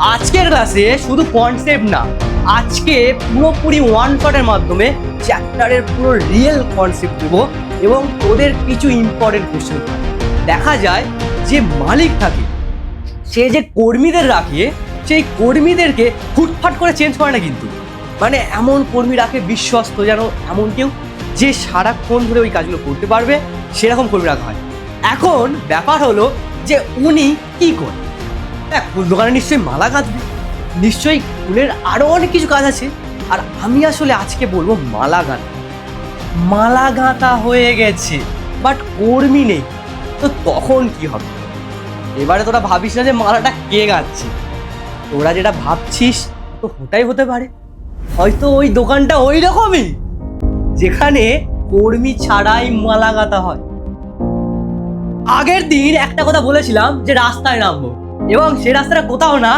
আজকের ক্লাসে শুধু কনসেপ্ট না, আজকে পুরোপুরি ওয়ান শটের মাধ্যমে চ্যাপ্টারের পুরো রিয়েল কনসেপ্ট দেবো এবং ওদের কিছু ইম্পর্টেন্ট কোশ্চেন দেখা যায় যে মালিক থাকে সে যে কর্মীদের রাখে সেই কর্মীদেরকে ফুটফাট করে চেঞ্জ করে না, কিন্তু মানে এমন কর্মী রাখে বিশ্বস্ত যেন এমন কেউ যে সারাক্ষণ ধরে ওই কাজগুলো করতে পারবে, সেরকম কর্মী রাখা হয়। এখন ব্যাপার হলো যে উনি কি করে। দেখ, ফুল দোকানে নিশ্চয়ই মালা গাঁথবে, নিশ্চয়ই ফুলের আরো অনেক কিছু কাজ আছে, আর আমি আসলে আজকে বলবো মালা গাঁথা। মালা গাঁথা হয়ে গেছে বাট কর্মী নেই, তো তখন কি হবে? এবারে তোরা ভাবিস না যে মালাটা কে গাঁথছে, তোরা যেটা ভাবছিস তো ওটাই হতে পারে। হয়তো ওই দোকানটা ওই রকমই যেখানে কর্মী ছাড়াই মালা গাঁথা হয়। আগের দিন একটা কথা বলেছিলাম যে রাস্তায় নামবো, এবং সে রাস্তাটা কোথাও না,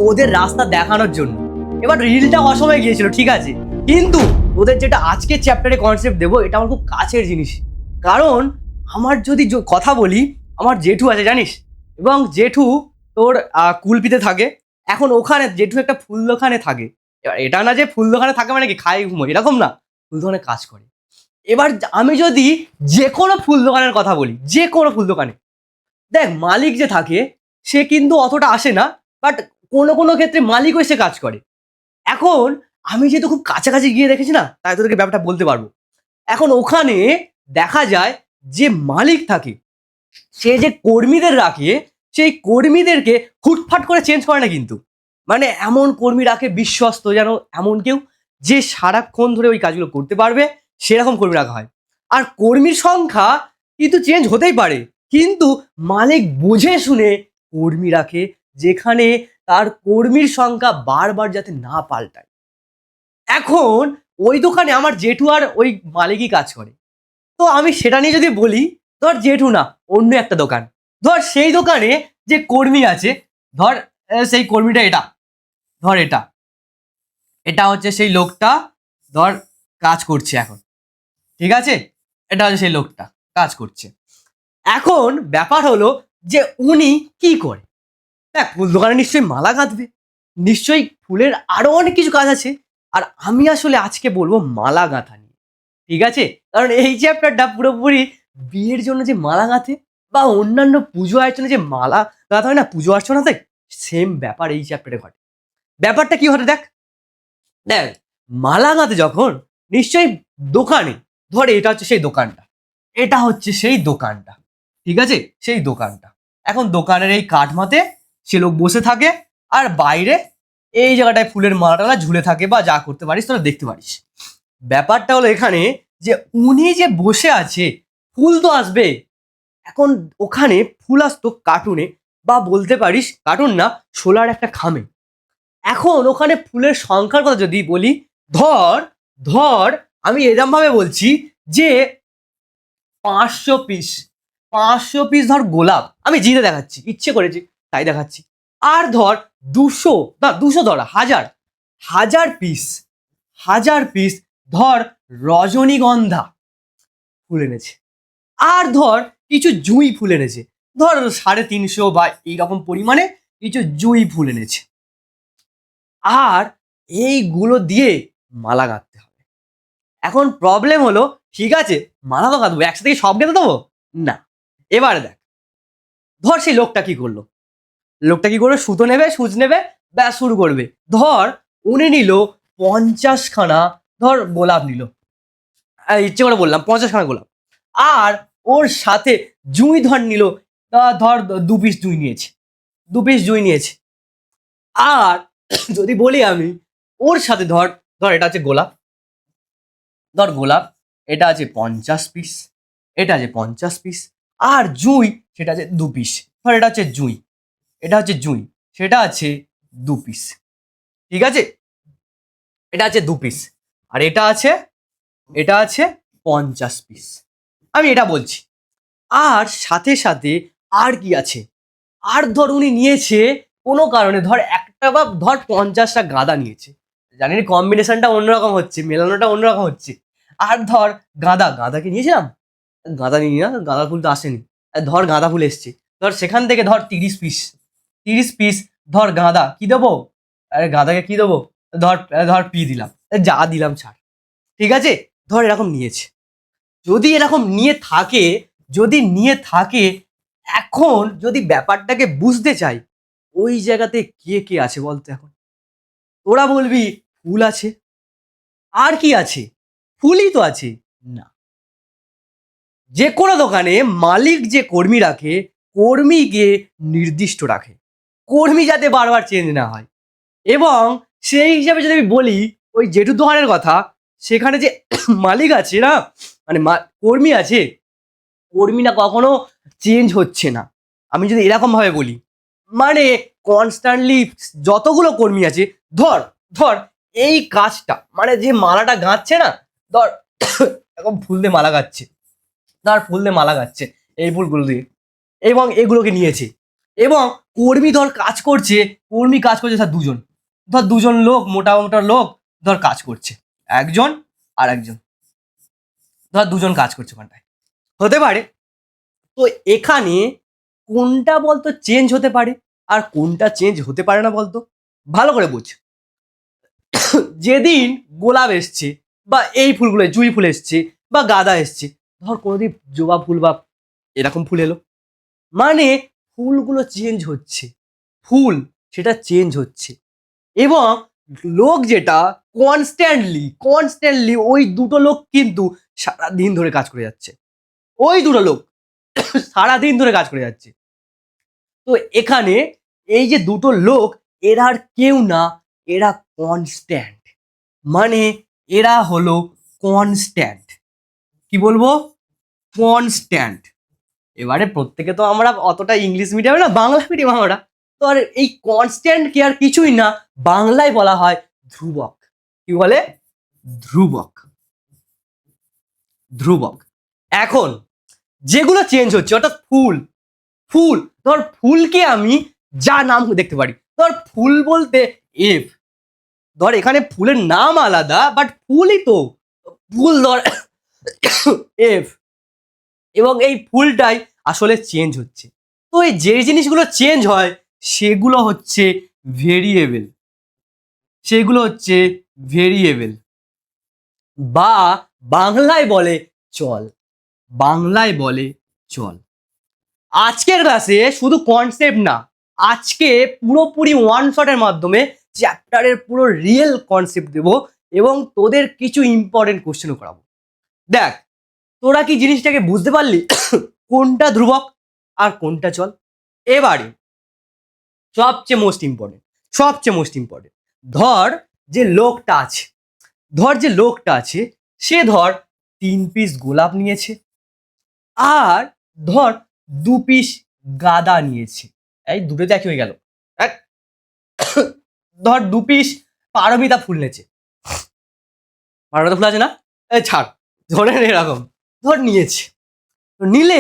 ওদের রাস্তা দেখানোর জন্য। এবার রিলটা অসময়ে গিয়েছিল, ঠিক আছে, কিন্তু ওদের যেটা আজকে চ্যাপ্টারে কনসেপ্ট দেবো এটা আমার খুব কাছের জিনিস। কারণ আমার যদি কথা বলি, আমার জেঠু আছে জানিস, এবং জেঠু তোর কুলপিতে থাকে। এখন ওখানে জেঠু একটা ফুল দোকানে থাকে। এবার এটা না যে ফুল দোকানে থাকে মানে কি খাই ঘুমোয়, এরকম না, ফুল দোকানে কাজ করে। এবার আমি যদি যে কোনো ফুল দোকানের কথা বলি, যে কোনো ফুল দোকানে দেখ মালিক যে থাকে সে কিন্তু অতটা আসে না, বাট কোনো কোনো ক্ষেত্রে মালিকও এসে কাজ করে। এখন আমি যেহেতু খুব কাছাকাছি গিয়ে দেখেছি না, তাই তোদেরকে ব্যাপারটা বলতে পারবো। এখন ওখানে দেখা যায় যে মালিক থাকে সে যে কর্মীদের রাখে সেই কর্মীদেরকে হুটফাট করে চেঞ্জ করে না, কিন্তু মানে এমন কর্মী রাখে বিশ্বস্ত যেন এমন কেউ যে সারাক্ষণ ধরে ওই কাজগুলো করতে পারবে, সেরকম কর্মী রাখা হয়। আর কর্মীর সংখ্যা কিন্তু চেঞ্জ হতেই পারে, কিন্তু মালিক বুঝে শুনে কর্মী রাখে যেখানে তার কর্মীর সংখ্যা বারবার যাতে না পাল্টায়। এখন ওই দোকানে আমার জেঠু আর ওই মালিকই কাজ করে। তো আমি সেটা নিয়ে যদি বলি, ধর জেঠু না অন্য একটা দোকান, ধর সেই দোকানে যে কর্মী আছে, ধর সেই কর্মীটা এটা, ধর এটা এটা হচ্ছে সেই লোকটা, ধর কাজ করছে এখন, ঠিক আছে, এটা হচ্ছে সেই লোকটা কাজ করছে। এখন ব্যাপার হলো যে উনি কি করে। দেখ, ফুল দোকানে নিশ্চয়ই মালা গাঁথবে, নিশ্চয়ই ফুলের আরো অনেক কিছু কাজ আছে, আর আমি আসলে আজকে বলবো মালা গাঁথা নিয়ে, ঠিক আছে। কারণ এই চ্যাপ্টারটা পুরোপুরি বিয়ের জন্য যে মালা গাঁথে বা অন্যান্য পুজো অর্চনে যে মালা গাঁথা হয় না, পুজো অর্চনাতে সেম ব্যাপার এই চ্যাপ্টারে ঘটে। ব্যাপারটা কি ঘটে দেখ, দেখ মালা গাঁথে যখন নিশ্চয়ই দোকানে, ধর এটা হচ্ছে সেই দোকানটা, এটা হচ্ছে সেই দোকানটা, ঠিক আছে, সেই দোকানটা। এখন দোকানের এই কাঠমাতে সে লোক বসে থাকে, আর বাইরে এই জায়গাটায় ফুলের মালাটা ঝুলে থাকে, বা যা করতে পারিস তোরা দেখতে পারিস। ব্যাপারটা হলো এখানে যে উনি যে বসে আছে, ফুল তো আসবে। এখন ওখানে ফুল আসতো কার্টুনে, বা বলতে পারিস কার্টুন না, শোলার একটা খামে। এখন ওখানে ফুলের সংখ্যার কথা যদি বলি, ধর ধর আমি এরম ভাবে বলছি যে 500 পিস, 500 পিস ধর গোলাপ আমি জিতে দেখাচ্ছি, ইচ্ছে করেছি তাই দেখাচ্ছি। আর ধর 200, না 200 ধর, 1000, 1000 পিস, 1000 পিস ধর রজনীগন্ধা ফুল এনেছে। আর ধর কিছু জুঁই ফুল এনেছে, ধর 350 বা এইরকম পরিমাণে কিছু জুঁই ফুল এনেছে। আর এইগুলো দিয়ে মালা গাঁথতে হবে। এখন প্রবলেম হলো, ঠিক আছে মালা তো গাঁথবো, একসাথে কি সব গেঁথে দেবো না। এবারে দেখ, ধর সেই লোকটা কি করলো, লোকটা কি করবে, সুতো নেবে, সুচ নেবে, ব্যাস শুরু করবে। ধর উনি নিল 50খানা ধর গোলাপ নিল, ইচ্ছে করে বললাম 50খানা গোলাপ, আর ওর সাথে জুঁই ধর নিল, ধর 2 পিস জুঁই নিয়েছে, 2 পিস জুঁই নিয়েছে। আর যদি বলি আমি ওর সাথে ধর, ধর এটা আছে গোলাপ, ধর গোলাপ এটা আছে 50 পিস, এটা আছে 50 পিস, আর জুঁই সেটা আছে 2 পিস। ধর এটা হচ্ছে জুঁই, এটা হচ্ছে জুঁই, সেটা আছে 2 পিস, ঠিক আছে, এটা আছে 2 পিস, আর এটা আছে, এটা আছে 50 পিস। আমি এটা বলছি। আর সাথে সাথে আর কি আছে, আর ধর উনি নিয়েছে কোনো কারণে, ধর একটা বা ধর 50টা গাঁদা নিয়েছে, জানি না কম্বিনেশনটা অন্যরকম হচ্ছে, মেলানোটা অন্যরকম হচ্ছে। আর ধর গাঁদা, গাঁদা কি নিয়েছিলাম, গাঁদা নিয়ে না, গাঁদা ফুল তো আসেনি, আর ধর গাঁদা ফুল এসছে, ধর সেখান থেকে ধর 30 পিস, 30 পিস ধর গাঁদা, কি দেবো? আরে গাঁদাকে কি দেবো? ধর ধর পি দিলাম, যা দিলাম ছাড়। ঠিক আছে, ধর এরকম নিয়েছে। যদি এরকম নিয়ে থাকে, এখন যদি ব্যাপারটাকে বুঝতে চাই, ওই জায়গাতে কে কে আছে বলতো এখন? তোরা বলবি ফুল আছে, আর কি আছে? ফুলই তো আছে। না, যে কোনো দোকানে মালিক যে কর্মী রাখে, কর্মীকে নির্দিষ্ট রাখে, কর্মী যাতে বারবার চেঞ্জ না হয়। এবং সেই হিসাবে যদি আমি বলি, ওই জেঠুর দোকানের কথা, সেখানে যে মালিক আছে না, মানে কর্মী আছে, কর্মীরা কখনো চেঞ্জ হচ্ছে না। আমি যদি এরকম ভাবে বলি, মানে কনস্ট্যান্টলি যতগুলো কর্মী আছে, ধর ধর এই কাজটা, মানে যে মালাটা গাঁথছে না, ধর এখন ফুল দিয়ে মালা গাচ্ছে, ধর ফুল দিয়ে মালা গাচ্ছে এই ফুলগুলো দিয়ে, এবং এগুলোকে নিয়েছে, এবং কর্মী কাজ করছে ধর দুজন, ধর দুজন লোক, মোটা মোটা লোক, ধর কাজ করছে, একজন আর একজন, ধর দুজন কাজ করছে ওখানটায়, হতে পারে। তো এখানে কোনটা বলতো চেঞ্জ হতে পারে আর কোনটা চেঞ্জ হতে পারে না বলতো? ভালো করে বুঝ। যেদিন গোলাপ এসছে, বা এই ফুলগুলো জুঁই ফুল এসছে, বা গাঁদা এসছে, ধর কোনোদিন জবা ফুল বা এরকম ফুল এলো, মানে ফুলগুলো চেঞ্জ হচ্ছে, ফুল সেটা চেঞ্জ হচ্ছে, এবং লোক যেটা কনস্ট্যান্টলি ওই দুটো লোক কিন্তু সারাদিন ধরে কাজ করে যাচ্ছে, ওই দুটো লোক সারাদিন ধরে কাজ করে যাচ্ছে। তো এখানে এই যে দুটো লোক, এরা আর কেউ না, এরা কনস্ট্যান্ট, মানে এরা হলো কনস্ট্যান্ট। কি বলবো? কনস্ট্যান্ট। এবারে প্রত্যেকে তো আমরা অতটা ইংলিশ মিডিয়ামে না, বাংলা মিডিয়াম আমরা, তো আর এই কনস্ট্যান্ট কি আর কিছুই না, বাংলায় বলা হয় ধ্রুবক। কি বলে? ধ্রুবক। ধ্রুবক। এখন যেগুলো চেঞ্জ হচ্ছে, অর্থাৎ ফুল, ফুল, ধর ফুলকে আমি যা নাম দেখতে পারি, ধর ফুল বলতে এফ, ধর এখানে ফুলের নাম আলাদা, বাট ফুলই তো, ফুল ধর এফ, এবং এই ফুলটাই আসলে চেঞ্জ হচ্ছে। তো এই যে জিনিসগুলো চেঞ্জ হয়, সেগুলো হচ্ছে ভেরিয়েবল, সেগুলো হচ্ছে ভেরিয়েবল, বা বাংলায় বলে চল, বাংলায় বলে চল। আজকের ক্লাসে শুধু কনসেপ্ট না, আজকে পুরোপুরি ওয়ান শটের মাধ্যমে চ্যাপ্টারের পুরো রিয়েল কনসেপ্ট দেবো, এবং তোদের কিছু ইম্পর্টেন্ট কোশ্চেনও করাবো। দেখ, তোরা কি জিনিসটাকে বুঝতে পারলি? কোনটা ধ্রুবক আর কোনটা চল? এবারে সবচেয়ে মোস্ট ইম্পর্টেন্ট, ধর যে লোকটা আছে, সে ধর 3 পিস গোলাপ নিয়েছে, আর ধর 2 পিস গাঁদা নিয়েছে, এই দুটো দেখি হয়ে গেল। এক, ধর 2 পিস পারমিতা ফুল নিয়েছে, পারমিতা ফুল আছে না, এই ছাড়, ধরে নে এরকম, ধর নিয়েছে, তো নিলে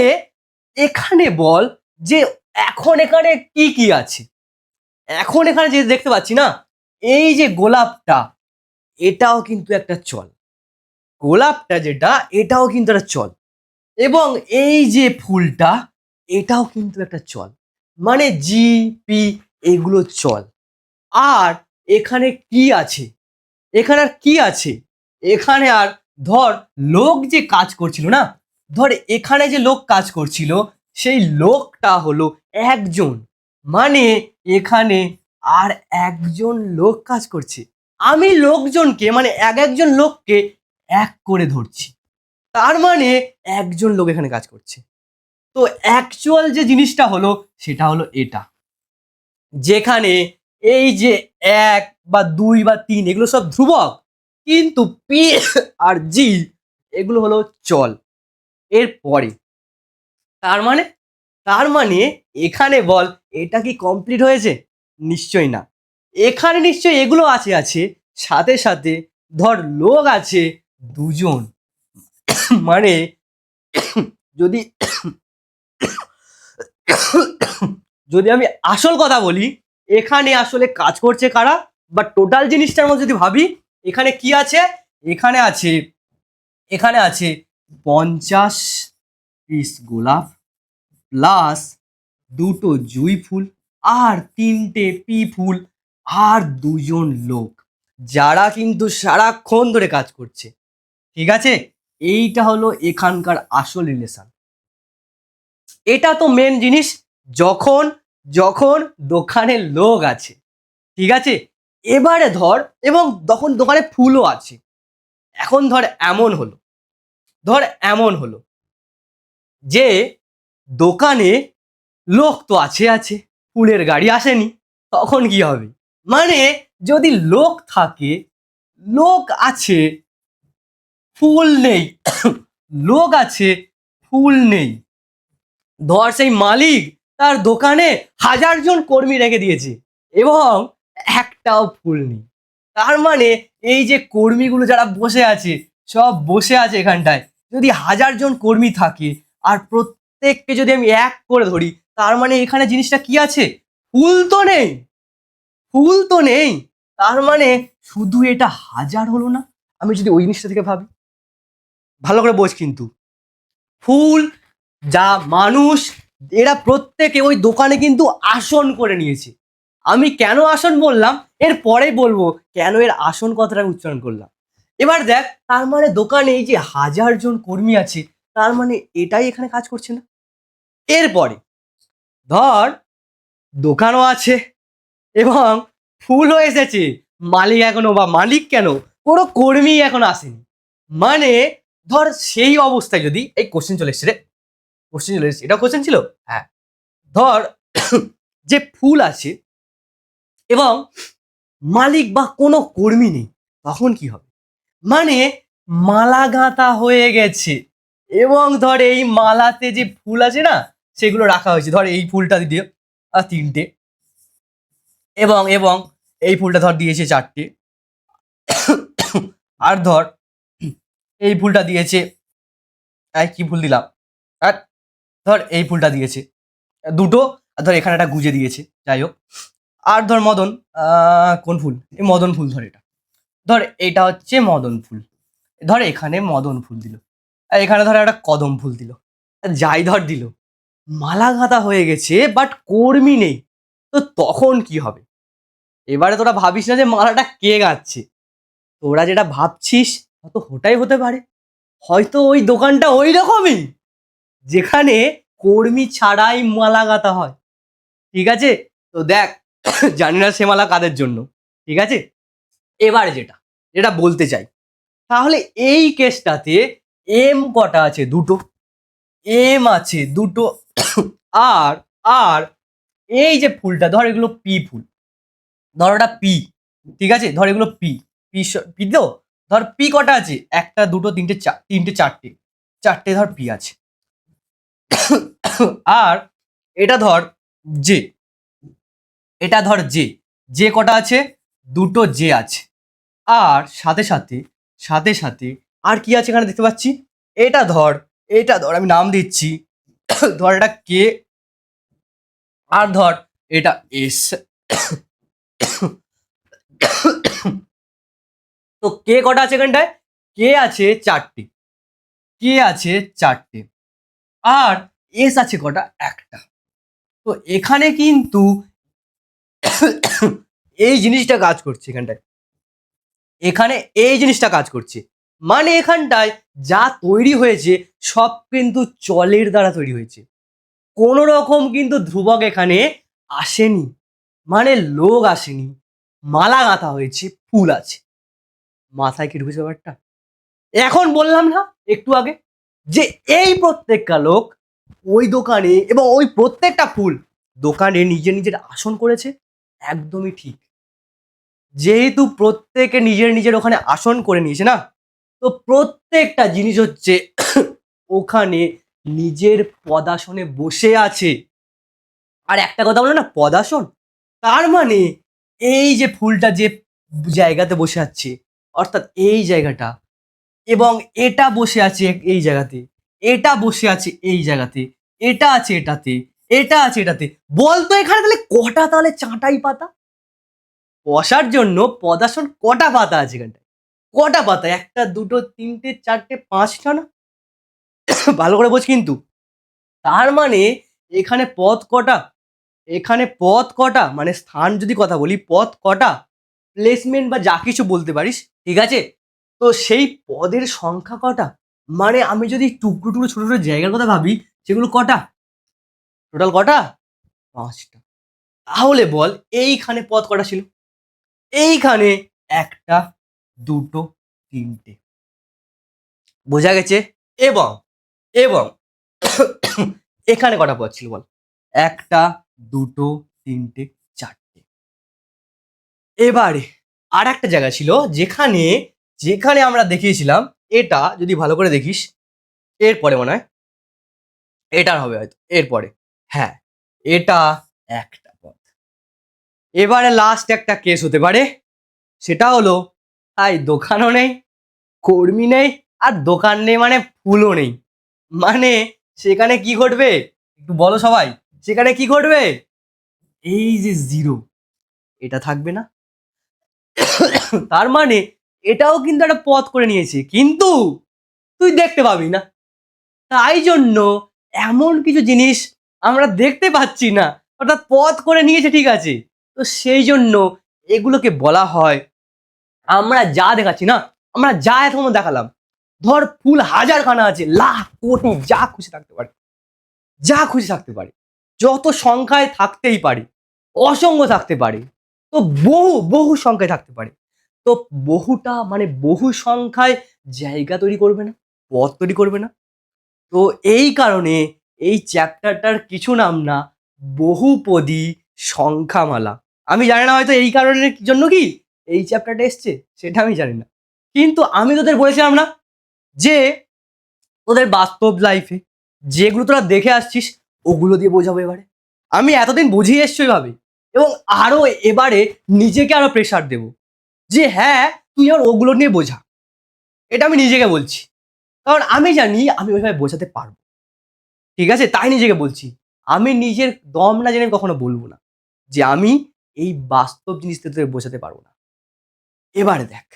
এখানে বল যে এখন এখানে কি কি আছে? এখন এখানে যে দেখতে পাচ্ছি না, এই যে গোলাপটা, এটাও কিন্তু একটা চল, গোলাপটা যেটা, এটাও কিন্তু একটা চল, এবং এই যে ফুলটা, এটাও কিন্তু একটা চল, মানে জি, পি, এগুলো চল। আর এখানে কি আছে? এখানে আর কি আছে? এখানে আর ধর লোক যে কাজ করছিল না, ধর এখানে যে লোক কাজ করছিল, সেই লোকটা হলো একজন, মানে এখানে আর একজন লোক কাজ করছে। আমি লোকজনকে, মানে এক একজন লোককে এক করে ধরছি, তার মানে একজন লোক এখানে কাজ করছে। তো অ্যাকচুয়াল যে জিনিসটা হলো, সেটা হলো এটা, যেখানে এই যে 1 বা 2 বা 3 এগুলো সব ধ্রুবক, কিন্তু পি আর জি এগুলো হলো চল। এরপরে তার মানে, এখানে বল এটা কি কমপ্লিট হয়েছে? নিশ্চয়ই না। এখানে নিশ্চয়ই এগুলো আছে, সাথে সাথে ধর লোক আছে 2জন, মানে যদি যদি আমি আসল কথা বলি, এখানে আসলে কাজ করছে কারা, বা টোটাল জিনিসটার মধ্যে যদি ভাবি, এখানে কি আছে? এখানে আছে 50 পিস গোলাপ প্লাস 2টো জুঁই ফুল, আর 3টে পি ফুল আর 2জন লোক, যারা কিন্তু সারাক্ষণ ধরে কাজ করছে। ঠিক আছে, এইটা হলো এখানকার আসল রিলেশন। এটা তো মেন জিনিস, যখন যখন দোকানে লোক আছে। ঠিক আছে, এবারে ধর, এবং তখন দোকানে ফুলও আছে। এখন ধর এমন হলো যে দোকানে লোক তো আছে, ফুলের গাড়ি আসেনি, তখন কি হবে? মানে যদি লোক থাকে, লোক আছে, ফুল নেই, লোক আছে, ফুল নেই, ধর সেই মালিক তার দোকানে 1000জন কর্মী রেখে দিয়েছে এবং একটাও ফুল নেই। তার মানে এই যে কর্মীগুলো যারা বসে আছে, সব বসে আছে এখানটায়, যদি 1000জন কর্মী থাকে আর প্রত্যেককে যদি আমি এক করে ধরি, তার মানে এখানে জিনিসটা কি আছে? ফুল তো নেই, ফুল তো নেই। তার মানে শুধু এটা 1000 হলো না। আমি যদি ওই জিনিসটা থেকে ভাবি, ভালো করে বোঝ কিন্তু, ফুল যা মানুষ, এরা প্রত্যেকে ওই দোকানে কিন্তু আসন করে নিয়েছে। আমি কেন আসন বললাম এর পরে বলবো, কেন এর আসন কথাটা আমি উচ্চারণ করলাম। এবার দেখ, তার মানে দোকানে এই যে 1000জন কর্মী আছে, তার মানে এটাই এখানে কাজ করছে না। এরপরে ধর দোকানও আছে এবং ফুলও এসেছে, মালিক এখনো, বা মালিক কেন, কোনো কর্মী এখনো আসেনি। মানে ধর সেই অবস্থায় যদি এই কোশ্চেন চলে এসছে রে, কোশ্চেন চলে এসছে, এটা কোশ্চেন ছিল। হ্যাঁ, ধর যে ফুল আছে এবং মালিক বা কোনো কর্মী নেই, তখন কি হবে? মানে মালা গাঁথা হয়ে গেছে এবং ধর এই মালাতে যে ফুল আছে না, সেগুলো রাখা হয়েছে। ধর এই ফুলটা দিয়ে 3টে, এবং এবং এই ফুলটা ধর দিয়েছে 4টে, আর ধর এই ফুলটা দিয়েছে, কি ফুল দিলাম, আর ধর এই ফুলটা দিয়েছে 2টো, আর ধর এখানে একটা গুজে দিয়েছে, যাই হোক। আর ধর মদন, কোন ফুল, এই মদন ফুল, ধর এটা, ধর এটা হচ্ছে মদন ফুল, ধর এখানে মদন ফুল দিল, আর এখানে ধর একটা কদম ফুল দিল, যাই ধর দিল, মালা গাঁথা হয়ে গেছে বাট কর্মী নেই। তো তখন কি হবে? এবারে তোরা ভাবিস না যে মালাটা কে গাচ্ছে, তোরা যেটা ভাবছিস হয়তো ওটাই হতে পারে। হয়তো ওই দোকানটা ওই রকমই, যেখানে কর্মী ছাড়াই মালা গাঁথা হয়। ঠিক আছে, তো দেখ, জানি না সে মালা কাদের জন্য। ঠিক আছে, এবারে যেটা যেটা বলতে চাই, তাহলে এই কেসটাতে এম কটা আছে? 2টো এম আছে, 2টো। আর আর এই যে ফুলটা, ধর এগুলো পি ফুল, ধর ওটা পি। ঠিক আছে, ধর এগুলো পি, পি পি তো, ধর পি কটা আছে? 1টা 2টো 3টে 3টে 4টে, 4টে ধর পি আছে। আর এটা ধর জে, এটা ধর জে, জে কটা আছে? 2টো জে আছে। আর সাথে সাথে সাথে সাথে আর কি আছে এখানে দেখতে পাচ্ছি? এটা ধর, এটা ধর, আমি নাম দিচ্ছি, ধর এটা কে, আর ধর এটা এস। তো কে কটা আছে এখানটায়? কে আছে 4টে, কে আছে 4টে, আর এস আছে কটা? 1টা। তো এখানে কিন্তু এই জিনিসটা কাজ করছে এখানটায়, এখানে এই জিনিসটা কাজ করছে। মানে এখানটায় যা তৈরি হয়েছে সব কিন্তু জলের দ্বারা তৈরি হয়েছে, কোনো রকম কিন্তু ধ্রুবক এখানে আসেনি, মানে লোক আসেনি, মালা গাঁথা হয়েছে, ফুল আছে। মাথায় কি ঢুকেছে ব্যাপারটা? এখন বললাম না একটু আগে যে এই প্রত্যেকটা লোক ওই দোকানে, এবং ওই প্রত্যেকটা ফুল দোকানে নিজের নিজের আসন করেছে। একদমই ঠিক, যেহেতু প্রত্যেকে নিজের নিজের ওখানে আসন করে নিয়েছে না, তো প্রত্যেকটা জিনিস হচ্ছে ওখানে নিজের পদাসনে বসে আছে। আর একটা কথা বলো না, পদাসন, তার মানে এই যে ফুলটা যে জায়গাতে বসে আছে, অর্থাৎ এই জায়গাটা, এবং এটা বসে আছে এই জায়গাতে, এটা বসে আছে এই জায়গাতে, এটা আছে এটাতে, এটা আছে এটাতে, বলতো এখানে তাহলে কটা তাহলে চাঁটাই পাতা? বসার জন্য পদাসন কটা পাতা আছে এখানটায়? কটা পাতা? 1টা 2টো 3টে 4টে 5টা না? ভালো করে বোঝ কিন্তু। তার মানে এখানে পদ কটা? এখানে পদ কটা মানে স্থান যদি কথা বলি, পদ কটা, প্লেসমেন্ট বা যা কিছু বলতে পারিস, ঠিক আছে? তো সেই পদের সংখ্যা কটা, মানে আমি যদি টুকরো টুকরো ছোট ছোট জায়গার কথা ভাবি, সেগুলো কটা, টোটাল কটা, 5টা। তাহলে বল এইখানে পদ কটা ছিল? এইখানে 1টা 2টো 3টে, বোঝা গেছে? এবং এবং এখানে কটা পদ ছিল বল? 1টা 2টো 3টে 4টে। এবারে আর একটা জায়গা ছিল যেখানে যেখানে আমরা দেখিয়েছিলাম, এটা যদি ভালো করে দেখিস, এরপরে মনে হয় এটার হবে হয়তো এরপরে, হ্যাঁ, এটা একটা পদ। এবারে লাস্ট একটা কেস হতে পারে, সেটা হলো তাই দোকানও নেই, কর্মী নেই, আর দোকান নেই মানে ফুলও নেই। মানে সেখানে কি ঘটবে একটু বলো সবাই, সেখানে কি ঘটবে? এই যে জিরো, এটা থাকবে না। তার মানে এটাও কিন্তু একটা পথ করে নিয়েছে, কিন্তু তুই দেখতে পাবি না। তাই জন্য এমন কিছু জিনিস আমরা দেখতে পাচ্ছি না, অর্থাৎ পথ করে নিয়েছে, ঠিক আছে? তো সেই জন্য এগুলোকে বলা হয়, আমরা যা দেখাচ্ছি না, আমরা যা এখন দেখালাম, ধর ফুল হাজারখানা আছে, লাখ কোটি যা খুশি থাকতে পারে, যা খুশি থাকতে পারে, যত সংখ্যায় থাকতেই পারে, অসংখ্য থাকতে পারে, তো বহু বহু সংখ্যায় থাকতে পারে। তো বহুটা মানে বহু সংখ্যায় জায়গা তৈরি করবে না, পথ তৈরি করবে না? তো এই কারণে এই চ্যাপ্টারটার কিছু নাম না বহুপদী সংখ্যামালা। আমি জানি না হয়তো এই কারণের জন্য কি এই চ্যাপ্টারটা এসছে, সেটা আমি জানি না। কিন্তু আমি তোদের বলেছিলাম না যে তোদের বাস্তব লাইফে যেগুলো তোরা দেখে আসছিস ওগুলো দিয়ে বোঝাবো এবারে। আমি এতদিন বুঝিয়ে এসছি ওইভাবে, এবং আরো এবারে নিজেকে আরো প্রেশার দেব যে হ্যাঁ তুই আর ওগুলো নিয়ে বোঝা। এটা আমি নিজেকে বলছি, কারণ আমি জানি আমি ওইভাবে বোঝাতে পারবো, ঠিক আছে? তাই নিজেকে বলছি। আমি নিজের দম না জেনে কখনো বলবো না যে আমি এই বাস্তব জিনিসটা তোদের বোঝাতে পারবো না। এবারে দেখ,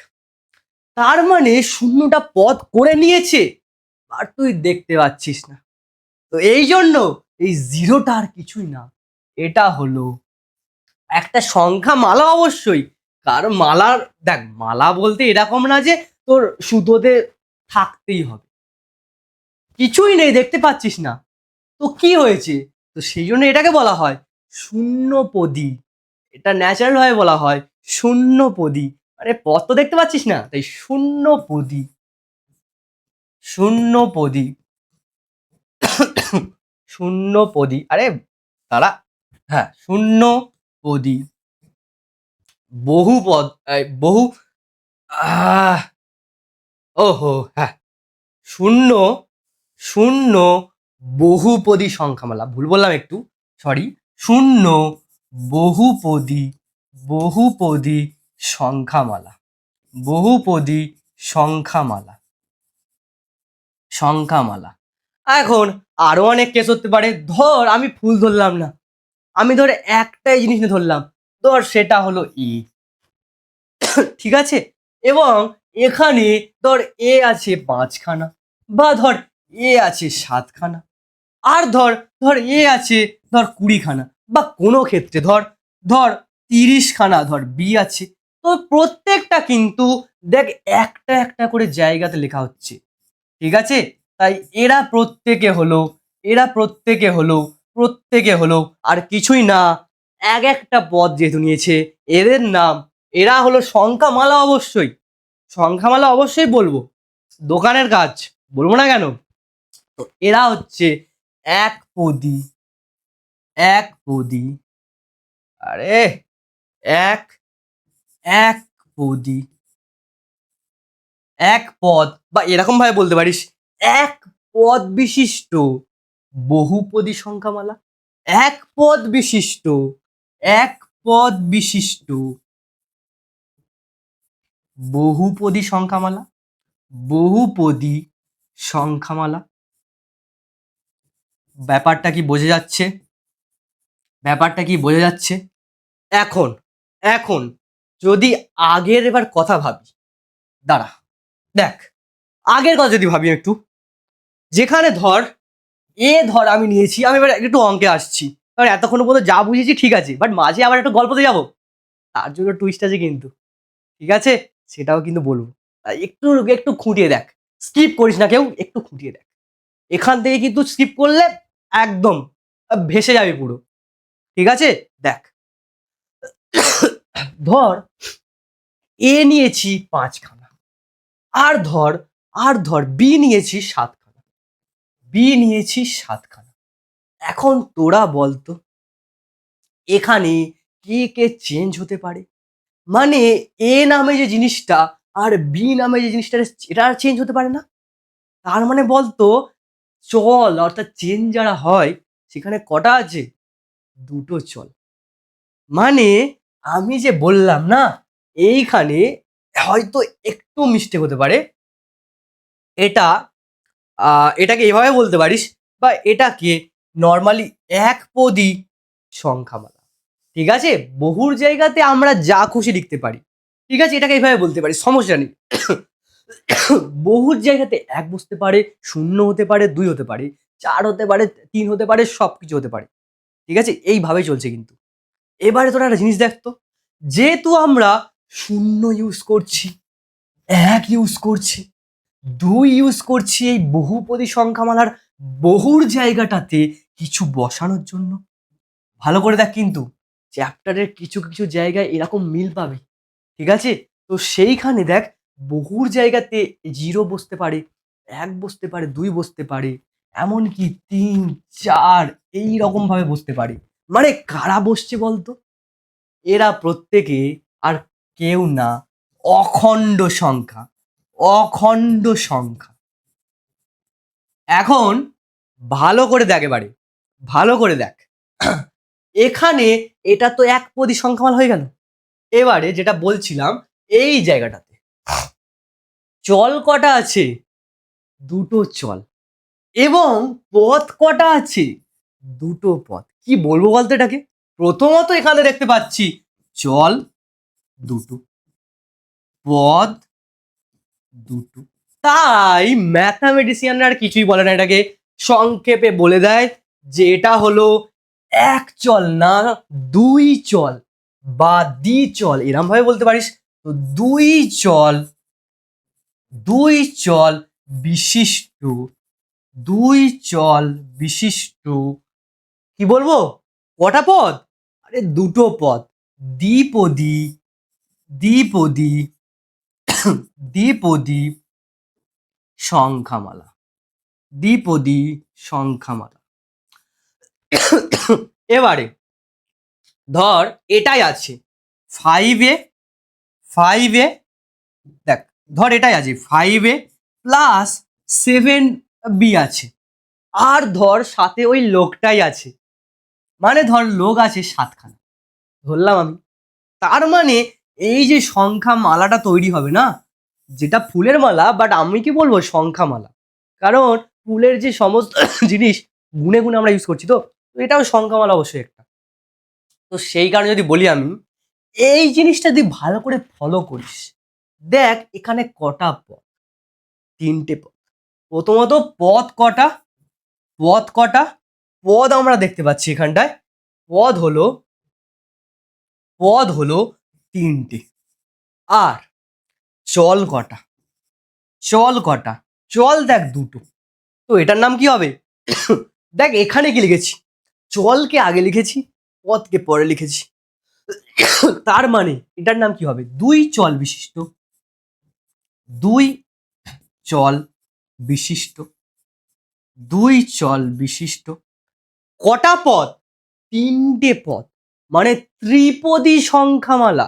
তার মানে শূন্যটা পদ করে নিয়েছে, আর তুই দেখতে পাচ্ছিস না। তো এই জন্য এই জিরোটা আর কিছুই না, এটা হলো একটা সংখ্যা মালা অবশ্যই। কারণ মালার দেখ, মালা বলতে এরকম না যে তোর সুতোতে থাকতেই হবে, কিছুই নেই, দেখতে পাচ্ছিস না, তো কি হয়েছে? তো সেই জন্য এটাকে বলা হয় শূন্যপদী। এটা ন্যাচারাল ভাবে বলা হয় শূন্যপদী, মানে পদ তো দেখতে পাচ্ছিস না, তাই শূন্যপদী। শূন্যপদী শূন্যপদী, আরে তারা, হ্যাঁ, শূন্যপদী বহুপদ, বহু, আহ ওহো হ্যাঁ, শূন্য শূন্য বহুপদী সংখ্যামালা, ভুল বললাম একটু, সরি। শূন্য বহুপদী বহুপদী সংখ্যামালা, বহুপদী সংখ্যামালা, সংখ্যামালা। এখন আরো অনেক কেস হতে পারে, ধর আমি ফুল ধরলাম না, আমি ধর একটাই জিনিস নিয়ে ধরলাম, ধর সেটা হলো ই, ঠিক আছে? এবং এখানে ধর এ আছে 5খানা, বা ধর এ আছে 7খানা, আর ধর ধর এ আছে ধর 20খানা, বা কোনো ক্ষেত্রে ধর ধর 30খানা ধর বি আছে। তো প্রত্যেকটা কিন্তু দেখ একটা একটা করে জায়গাতে লেখা হচ্ছে, ঠিক আছে? তাই এরা প্রত্যেকে হলো আর কিছুই না, এক একটা পদ যেহেতু নিয়েছে, এদের নাম, এরা হলো সংখ্যামালা। অবশ্যই সংখ্যামালা অবশ্যই বলবো, দোকানের কাজ বলবো না কেন? তো এরা হচ্ছে একপদী, একপদী, আরে এক একপদী, এক পদ, বা এরকম ভাবে বলতে পারিস এক পদ বিশিষ্ট বহুপদী সংখ্যামালা। এক পদ বিশিষ্ট, এক পদ বিশিষ্ট বহুপদী সংখ্যামালা, বহুপদী সংখ্যামালা। ব্যাপারটা কি বোঝা যাচ্ছে? ব্যাপারটা কি বোঝা যাচ্ছে? এখন এখন যদি আগের এবার কথা ভাবি, দাঁড়া, দেখ, আগের কথা যদি ভাবি একটু, যেখানে ধর এ ধর আমি নিয়েছি, আমি এবার একটু অঙ্কে আসছি, কারণ এতক্ষণ পর্যন্ত যা বুঝেছি ঠিক আছে, বাট মাঝে আবার একটা গল্পতে যাবো, তার জন্য টুইস্ট আছে কিন্তু, ঠিক আছে? সেটাও কিন্তু বলবো। একটু একটু খুঁটিয়ে দেখ, স্কিপ করিস না কেউ, একটু খুঁটিয়ে দেখ। এখান থেকে কিন্তু স্কিপ করলে একদম ভেসে যাবে পুরো, ঠিক আছে? দেখ, ধর এ নিয়েছি 5 খানা, আর ধর বি নিয়েছি 7 খানা, বি নিয়েছি 7 খানা। এখন তোরা বলতো এখানে কে কে চেঞ্জ হতে পারে? মানে এ নামে যে জিনিসটা আর বি নামে যে জিনিসটা, এটা আর চেঞ্জ হতে পারে না? তার মানে বলতো চল অর্থাৎ চেঞ্জ যারা হয় সেখানে কটা আছে? 2টো চল। মানে আমি যে বললাম না, এইখানে হয়তো একটু মিস্টেক হতে পারে। এটা এটাকে এভাবে বলতে পারিস, বা এটাকে নর্মালি একপদী সংখ্যামালা, ঠিক আছে? বহুর জায়গাতে আমরা যা খুশি লিখতে পারি, ঠিক আছে? এটাকে এইভাবে বলতে পারি, সমস্যা নেই। বহুর জায়গাতে 1 বসতে পারে, 0 হতে পারে, 2 হতে পারে, 4 হতে পারে, 3 হতে পারে, সবকিছু হতে পারে, ঠিক আছে? এইভাবেই চলছে কিন্তু। এবারে তোরা একটা জিনিস দেখ তো, যেহেতু আমরা 0 ইউজ করছি, 1 ইউজ করছি, 2 ইউজ করছি এই বহুপদী সংখ্যামালার বহুর জায়গাটাতে কিছু বসানোর জন্য, ভালো করে দেখ কিন্তু চ্যাপ্টারের কিছু কিছু জায়গায় এরকম মিল পাবে, ঠিক আছে? তো সেইখানে দেখ বহুর জায়গাতে 0 বসতে পারে, 1 বসতে পারে, 2 বসতে পারে, এমনকি 3, 4 এইরকম ভাবে বসতে পারে। মানে কারা বসছে বলতো? এরা প্রত্যেকে আর কেউ না, অখণ্ড সংখ্যা, অখণ্ড সংখ্যা। এখন ভালো করে দেখ, এবারে ভালো করে দেখ। এখানে এটা তো একপদী সংখ্যামালা হয়ে গেল। এবারে যেটা বলছিলাম, এই জায়গাটাতে চল কটা আছে? 2টো চল। এবং পদ কটা আছে? 2টো পদ। কি বলবো বলতো এটাকে? প্রথমত এখানে দেখতে পাচ্ছি চল 2টো, পদ 2টো। তাই ম্যাথামেটিশিয়ানরা আর কিছুই বলে না, এটাকে সংক্ষেপে বলে দেয় যে এটা হলো এক চল না 2 চল বা দ্বিচল, এরম ভাবে বলতে পারিস। তো 2 চল, 2 চল বিশিষ্ট, 2 চল বিশিষ্ট কি বলবো, কটা পদ? আরে 2টো পদ, দ্বিপদী, দ্বিপদী, দ্বিপদী সংখ্যামালা, দ্বিপদী সংখ্যামালা। এবারে ধর এটাই আছে 5a, 5a, দেখ ধর এটাই আছে 5a প্লাস 7b আছে, আর ধর সাথে ওই লোকটাই আছে, মানে ধর লোক আছে 7খানা, ধরলাম আমি। তার মানে এই যে সংখ্যা মালাটা তৈরি হবে না, যেটা ফুলের মালা, বাট আমি কি বলবো সংখ্যা মালা, কারণ ফুলের যে সমস্ত জিনিস গুনে গুনে আমরা ইউজ করছি, তো এটাও সংখ্যা মালা অবশ্যই একটা। তো সেই কারণে যদি বলি আমি, এই জিনিসটা তুই ভালো করে ফলো করিস, দেখ এখানে কটা পদ? 3টে পদ। প্রথমত পদ কটা? পদ কটা? পদ আমরা দেখতে পাচ্ছি এখানটায়, পদ হলো, পদ হলো 3টে। আর চল কটা? চল কটা? চল দেখ 2টো। তো এটার নাম কি হবে? দেখ এখানে কি লিখেছি, চলকে আগে লিখেছি, পদকে পরে লিখেছি। তার মানে এটার নাম কি হবে? 2 চল বিশিষ্ট, 2 চল বিশিষ্ট, 2 চল বিশিষ্ট। কটা পদ? 3টে পদ, মানে ত্রিপদী সংখ্যামালা,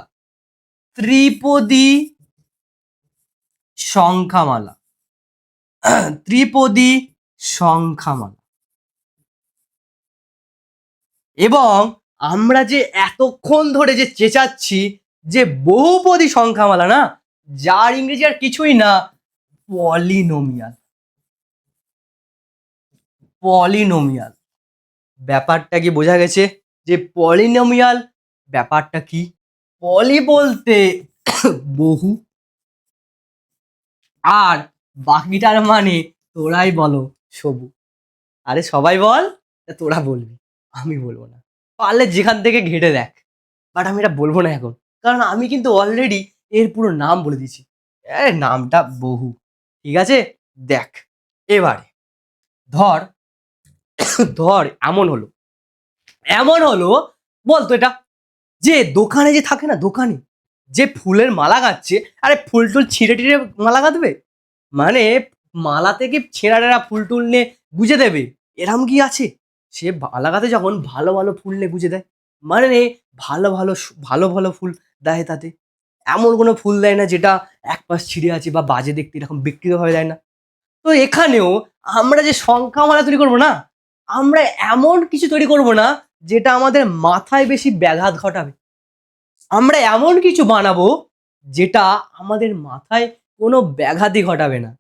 ত্রিপদী সংখ্যামালা, ত্রিপদী সংখ্যামালা। এবং আমরা যে এতক্ষণ ধরে যে চেঁচাচ্ছি যে বহুপদী সংখ্যামালা না, যার ইংরেজি আর কিছুই না, পলিনোমিয়াল, পলিনোমিয়াল। ব্যাপারটা কি বোঝা গেছে যে পলিনোমিয়াল ব্যাপারটা কি? পলি বলতে বহু, আর বাকিটার মানে তোরাই বলো সবু। আরে সবাই বল, তোরা বলবি। আমি বলবো না, পারলে যেখান থেকে ঘেটে দেখ, বাট আমি এটা বলবো না এখন, কারণ আমি কিন্তু অলরেডি এর পুরো নাম বলে দিয়েছি। নামটা বহু, ঠিক আছে? দেখ, এবারে ধর ধর এমন হলো বলতো এটা, যে দোকানে যে থাকে না, দোকানে যে ফুলের মালা গাচ্ছে, আরে ফুল টুল ছিঁড়ে টিড়ে মালা গাঁথবে, মানে মালা থেকে ছেঁড়া টেরা ফুল টুল নিয়ে গুজে দেবে, এরম কি আছে? সে মালা গাঁথে যখন ভালো ভালো ফুল নিয়ে গুজে দেয়, মানে ভালো ভালো ভালো ভালো ফুল দেয় তাতে, এমন কোনো ফুল দেয় না যেটা এক পাশ ছিঁড়ে আছে বা বাজে দেখতে, এরকম বিকৃতভাবে দেয় না। তো এখানেও আমরা যে সংখ্যামালা তৈরি করবো না, আমরা এমন কিছু তৈরি করব না যেটা আমাদের মাথায় বেশি ব্যাঘাত ঘটাবে। আমরা এমন কিছু বানাবো যেটা আমাদের মাথায় কোনো ব্যাঘাতই ঘটাবে না।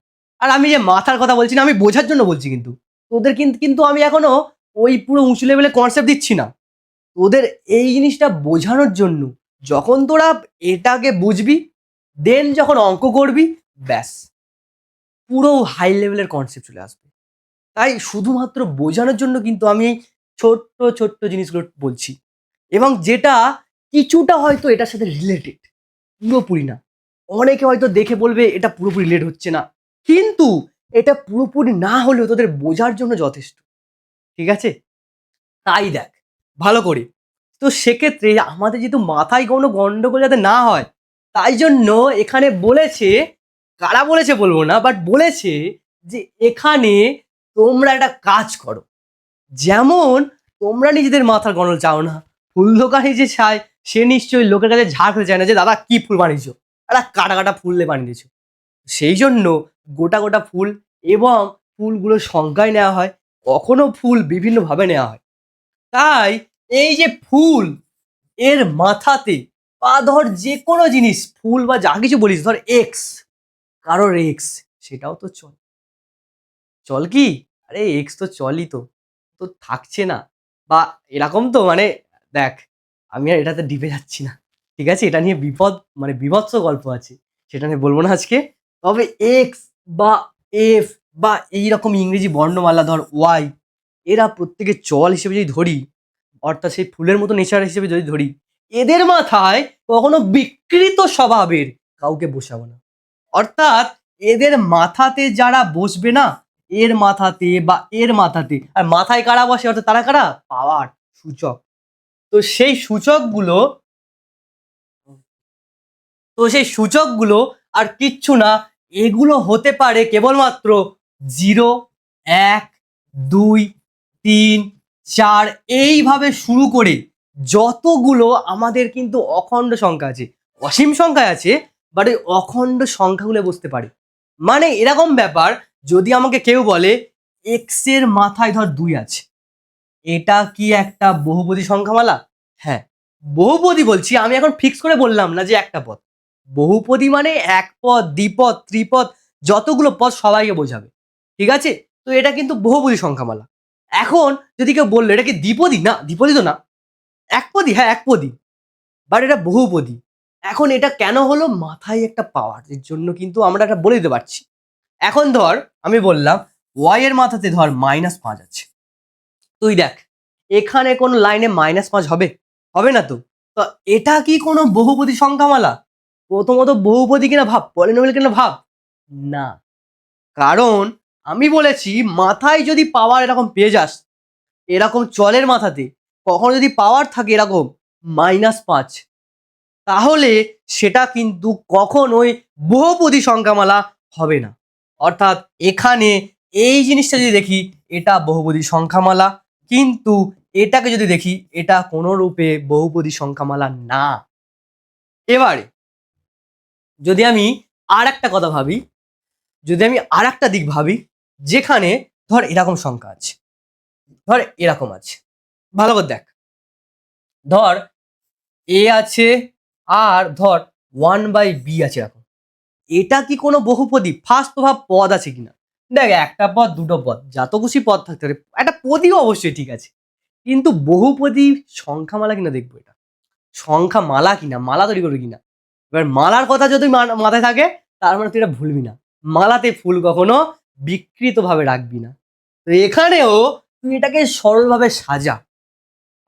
আর আমি যে মাথার কথা বলছি না, আমি বোঝার জন্য বলছি কিন্তু। তোদের কিন্তু আমি এখনো ওই পুরো উঁচু লেভেলের কনসেপ্ট দিচ্ছি না। তোদের এই জিনিসটা বোঝানোর জন্য, যখন তোরা এটাকে বুঝবি, দেন যখন অঙ্ক করবি, ব্যাস পুরো হাই লেভেলের কনসেপ্ট চলে আসবে। তাই শুধুমাত্র বোঝানোর জন্য কিন্তু আমি এই ছোট্ট, ছোট্ট জিনিসগুলো বলছি, এবং যেটা কিছুটা হয়তো এটার সাথে রিলেটেড, পুরোপুরি না। অনেকে হয়তো দেখে বলবে এটা পুরোপুরি রিলেট হচ্ছে না। কিন্তু এটা পুরোপুরি না হলেও তোদের বোঝার জন্য যথেষ্ট। ঠিক আছে? তাই দেখ ভালো করে। তো সেক্ষেত্রে আমাদের যেহেতু মাথায় কোনো গন্ডগোল যাতে না হয়, তাই জন্য এখানে বলেছে, কারা বলেছে বলবো না, বাট বলেছে যে এখানে তোমরা একটা কাজ করো। যেমন তোমরা নিজেদের মাথার গন্ডগোল চাও না, ফুল দোকানে যে চায় সে নিশ্চয়ই লোকের কাছে ঝাড় খেতে চায় না যে দাদা কি ফুল বানিয়েছো, একটা কাটা কাটা ফুল দিয়ে বানিয়ে দিয়েছো। সেই জন্য গোটা গোটা ফুল, এবং ফুলগুলোর সংখ্যায় নেওয়া হয়, কখনো ফুল বিভিন্নভাবে নেওয়া হয়। তাই এই যে ফুল, এর মাথাতে বা ধর যে কোনো জিনিস, ফুল বা যা কিছু বলিস, ধর এক্স, কারোর এক্স, সেটাও তো চল, চল কি? আরে এক্স তো চলই তো, তো থাকছে না, বা এরকম তো, মানে দেখ, আমি আর এটাতে ডিপে যাচ্ছি না, ঠিক আছে? এটা নিয়ে মানে বীভৎস গল্প আছে, সেটা নিয়ে বলবো না আজকে। তবে এক্স বা এফ বা এইরকম ইংরেজি বর্ণমালা, ধর ওয়াই, এরা প্রত্যেকে চল হিসেবে যদি ধরি, অর্থাৎ সেই ফুলের মতো নেচার হিসেবে যদি ধরি, এদের মাথায় কখনো বিকৃত স্বভাবের কাউকে বসাবো না। অর্থাৎ এদের মাথাতে যারা বসবে না, এর মাথাতে বা এর মাথাতে, আর মাথায় কারা বসে, অর্থাৎ তারা কারা, পাওয়ার সূচক। তো সেই সূচকগুলো তো সেই সূচকগুলো আর কিচ্ছু না, এগুলো হতে পারে কেবলমাত্র 0, 1, 2, 3, 4, এইভাবে শুরু করে যতগুলো আমাদের কিন্তু অখণ্ড সংখ্যা আছে, অসীম সংখ্যায় আছে, বাট ওই অখণ্ড সংখ্যাগুলো বসতে পারে। মানে এরকম ব্যাপার, যদি আমাকে কেউ বলে এক্স এর মাথায় ধর 2 আছে, এটা কি একটা বহুপদী সংখ্যামালা? হ্যাঁ, বহুপদী বলছি, আমি এখন ফিক্স করে বললাম না যে একটা পদ। বহুপদী মানে এক পদ, দ্বিপদ, ত্রিপদ, যতগুলো পদ সবাইকে বোঝাবে। ঠিক আছে? তো এটা কিন্তু বহুপদী সংখ্যামালা। এখন যদি কেউ বললো এটা কি দ্বিপদী? না, দ্বিপদী তো না। একপদী? হ্যাঁ, একপদী। বাট এটা বহুপদী। এখন এটা কেন হলো? মাথায় একটা পাওয়ার এর জন্য কিন্তু আমরা এটা বলে দিতে পারছি। এখন ধর আমি বললাম y এর মাথাতে ধর -5 আছে। তুই দেখ এখানে কোনো লাইনে -5 হবে? হবে না তো। তো এটা কি কোনো বহুপদী সংখ্যামালা? প্রথমত বহুপদী কিনা ভাব, পলিনোমিয়াল কিনা ভাব। না। কারণ আমি বলেছি মাথায় যদি পাওয়ার এরকম পেয়ে যাস, এরকম চলের মাথাতে কখনো যদি পাওয়ার থাকে এরকম -5, তাহলে সেটা কিন্তু কখনোই বহুপদী সংখ্যামালা হবে না। অর্থাৎ এখানে এই জিনিসটা যদি দেখি, এটা বহুপদী সংখ্যামালা, কিন্তু এটাকে যদি দেখি, এটা কোনো রূপে বহুপদী সংখ্যামালা না। এবারে যদি আমি আর একটা কথা ভাবি, যদি আমি আর একটা দিক ভাবি, যেখানে ধর এরকম সংখ্যা আছে, ধর এরকম আছে, ভালো করে দেখ, ধর এ আছে, আর ধর 1/b আছে এরকম, এটা কি কোনো বহুপদী? ফার্স্ট প্রভাব পদ আছে কিনা দেখ, একটা পদ, দুটো পদ, যত খুশি পদ থাকতে পারে, একটা পদীও অবশ্যই ঠিক আছে, কিন্তু বহুপদী সংখ্যামালা কিনা দেখবো, এটা সংখ্যা মালা কিনা, মালা তৈরি করবে কিনা। এবার মালার কথা যদি মাথায় থাকে, তার মানে তুই এটা ভুলবি না, মালাতে ফুল কখনো বিকৃত ভাবে রাখবি না। তো এখানেও তুই এটাকে সরলভাবে সাজা,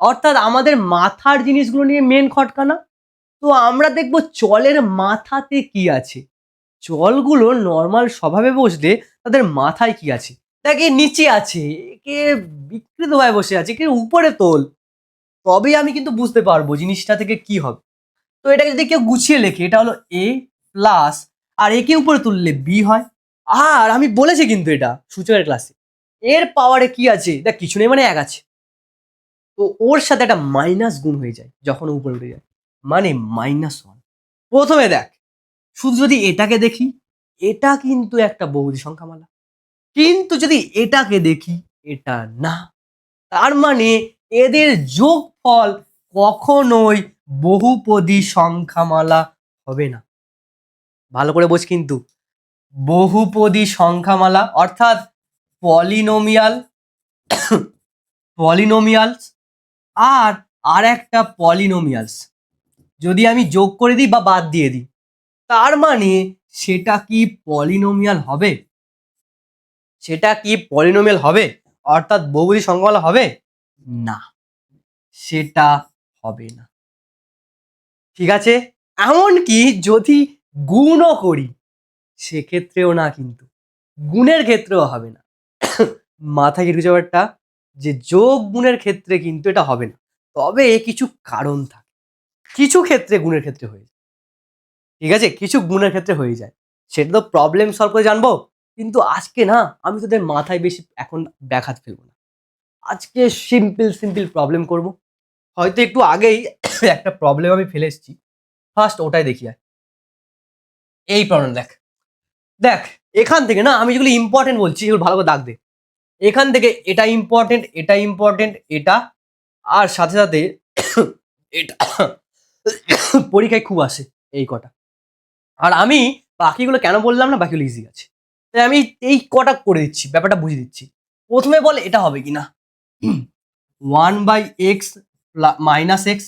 অর্থাৎ আমাদের মাথার জিনিসগুলো নিয়ে মেন খটকানা। তো আমরা দেখব চলের মাথাতে কি আছে। চলগুলো নর্মাল স্বভাবে বসলে তাদের মাথায় কি আছে। দেখ এ নিচে আছে, একে বিকৃতভাবে বসে আছে, একে উপরে তোল, তবেই আমি কিন্তু বুঝতে পারবো জিনিসটা থেকে কি হবে। তো এটাকে যদি কেউ গুছিয়ে লেখে, এটা হলো এ প্লাস, আর একে উপরে তুললে বি হয়। আর আমি বলেছি কিন্তু এটা সূচকের ক্লাসে, এর পাওয়ারে কি আছে, দেখ কিছু নেই মানে এক আছে, তো ওর সাথে একটা মাইনাস গুণ হয়ে যায় যখন ও উপরে উঠে যায়, মানে -1। প্রথমে দেখ, শুধু যদি এটাকে দেখি, এটা কিন্তু একটা বহুপদী সংখ্যামালা, কিন্তু যদি এটাকে দেখি, এটা না। তার মানে এদের যোগফল কখনোই বহুপদী সংখ্যামালা হবে না। ভালো করে বোঝ কিন্তু, বহুপদী সংখ্যামালা অর্থাৎ পলিনোমিয়াল, পলিনোমিয়ালস আর একটা পলিনোমিয়ালস যদি আমি যোগ করে দিই বা বাদ দিয়ে দিই, তার মানে সেটা কি পলিনোমিয়াল হবে? সেটা কি পলিনোমিয়াল হবে? অর্থাৎ বহুপদী সংখ্যামালা হবে না, সেটা হবে না। ঠিক আছে, এমনকি যদি গুণও করি সেক্ষেত্রেও না, কিন্তু গুণের ক্ষেত্রেও হবে না। মাথায় কেটে ব্যাপারটা, যে যোগ গুণের ক্ষেত্রে কিন্তু এটা হবে না, তবে কিছু কারণ থাকে, কিছু ক্ষেত্রে গুণের ক্ষেত্রে হয়ে যায়। ঠিক আছে, কিছু গুণের ক্ষেত্রে হয়ে যায়, সেটা তো প্রবলেম সলভ করে জানবো। কিন্তু আজকে না, আমি তোদের মাথায় বেশি এখন ব্যাঘাত ফেলবো না। আজকে সিম্পল সিম্পল প্রবলেম করব। হয়তো একটু আগেই একটা প্রবলেম আমি ফেলে এসেছি, ফার্স্ট ওটাই দেখি। আর এই প্রবলেম দেখ, দেখ এখান থেকে না, আমি যেগুলো ইম্পর্টেন্ট বলছি এগুলো ভালো করে দাগ দে। এখান থেকে এটা ইম্পর্টেন্ট, এটা ইম্পর্টেন্ট, এটা, আর সাথে সাথে এটা পরীক্ষায় খুব আসে এই কটা। আর আমি বাকিগুলো কেন বললাম না, বাকিগুলো ইজি আছে, তাই আমি এই কটা করে দিচ্ছি, ব্যাপারটা বুঝিয়ে দিচ্ছি। প্রথমে বল এটা হবে কিনা, 1/x -x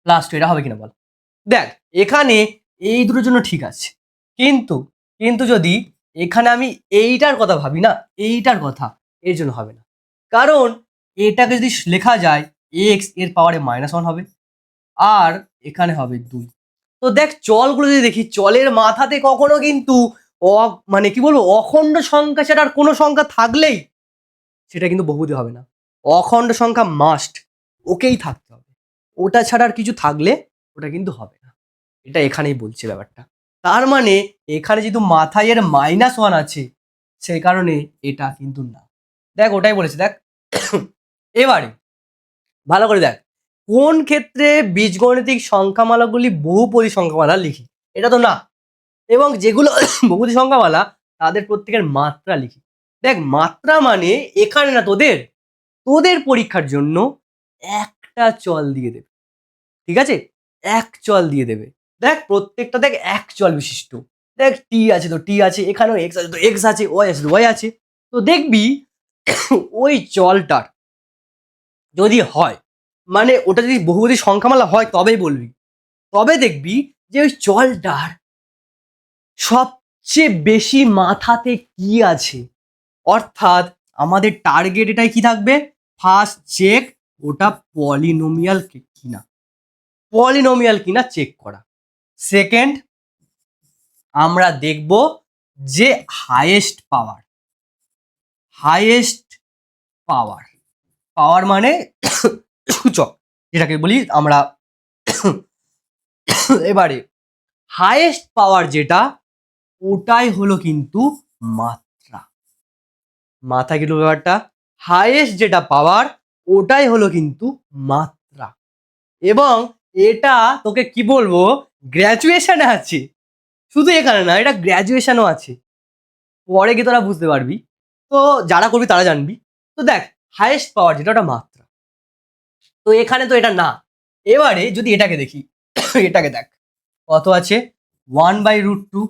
+2, এটা হবে কিনা বল। দেখ এখানে এই দুটোর জন্য ঠিক আছে, কিন্তু কিন্তু যদি এখানে আমি এইটার কথা ভাবি না, এইটার কথা, এর জন্য হবে না। কারণ এটাকে যদি লেখা যায় x এর পাওয়ারে -1 হবে, আর এখানে হবে 2। তো দেখ চলগুলো যদি দেখি, চলের মাথাতে কখনো কিন্তু মানে কি বলবো, অখণ্ড সংখ্যা ছাড়া আর কোনো সংখ্যা থাকলেই সেটা কিন্তু বহুপদী হবে না। অখণ্ড সংখ্যা মাস্ট, ওকেই থাকতে হবে, ওটা ছাড়া আর কিছু থাকলে ওটা কিন্তু হবে না। এটা এখানেই বলছে ব্যাপারটা। তার মানে এখানে যেহেতু মাথায় এর -1 আছে, সেই কারণে এটা কিন্তু না। দেখ ওটাই বলেছে, দেখ এবারে ভালো করে দেখ, কোন ক্ষেত্রে বীজগণিতিক সংখ্যামালাগুলি বহুপদী সংখ্যামালা লিখি, এটা তো না। এবং যেগুলো বহুপদী সংখ্যামালা তাদের প্রত্যেকের মাত্রা লিখি। দেখ মাত্রা মানে এখানে না, তোদের তোদের পরীক্ষার জন্য একটা চল দিয়ে দেবে। ঠিক আছে, এক চল দিয়ে দেবে। দেখ প্রত্যেকটা দেখ এক চল বিশিষ্ট। দেখ টি আছে তো টি আছে, এখানেও এক্স আছে তো এক্স আছে, ওয়াই আছে তো ওয়াই আছে। তো দেখবি ওই চলটার যদি হয়, মানে ওটা যদি বহুপদী সংখ্যামালা হয় তবেই বলবি, তবে দেখবি যে ওই চলটার সবচেয়ে বেশি মাথাতে কি আছে। অর্থাৎ আমাদের টার্গেট এটাই কি থাকবে, ফার্স্ট চেক ওটা পলিনোমিয়াল কিনা, পলিনোমিয়াল কিনা চেক করা। সেকেন্ড আমরা দেখব যে হাইয়েস্ট পাওয়ার, হাইয়েস্ট পাওয়ার, পাওয়ার মানে সূচক যেটাকে বলি আমরা। এবারে হাইয়েস্ট পাওয়ার যেটা, ওটাই হলো কিন্তু মাত্রা। মাথায় কিন্তু ব্যাপারটা, হাইয়েস্ট যেটা পাওয়ার ওটাই হলো কিন্তু মাত্রা। এবং এটা তোকে কি বলবো, গ্র্যাজুয়েশনে আছে, শুধু এখানে না, এটা গ্র্যাজুয়েশনও আছে, পরে গিয়ে তোরা বুঝতে পারবি। তো যারা করবি তারা জানবি। তো দেখ হাইয়েস্ট পাওয়ার যেটা, ওটা মাত্রা, তো এখানে তো এটা না। এবারে যদি এটাকে দেখি, এটাকে দেখ কত আছে, 1/√2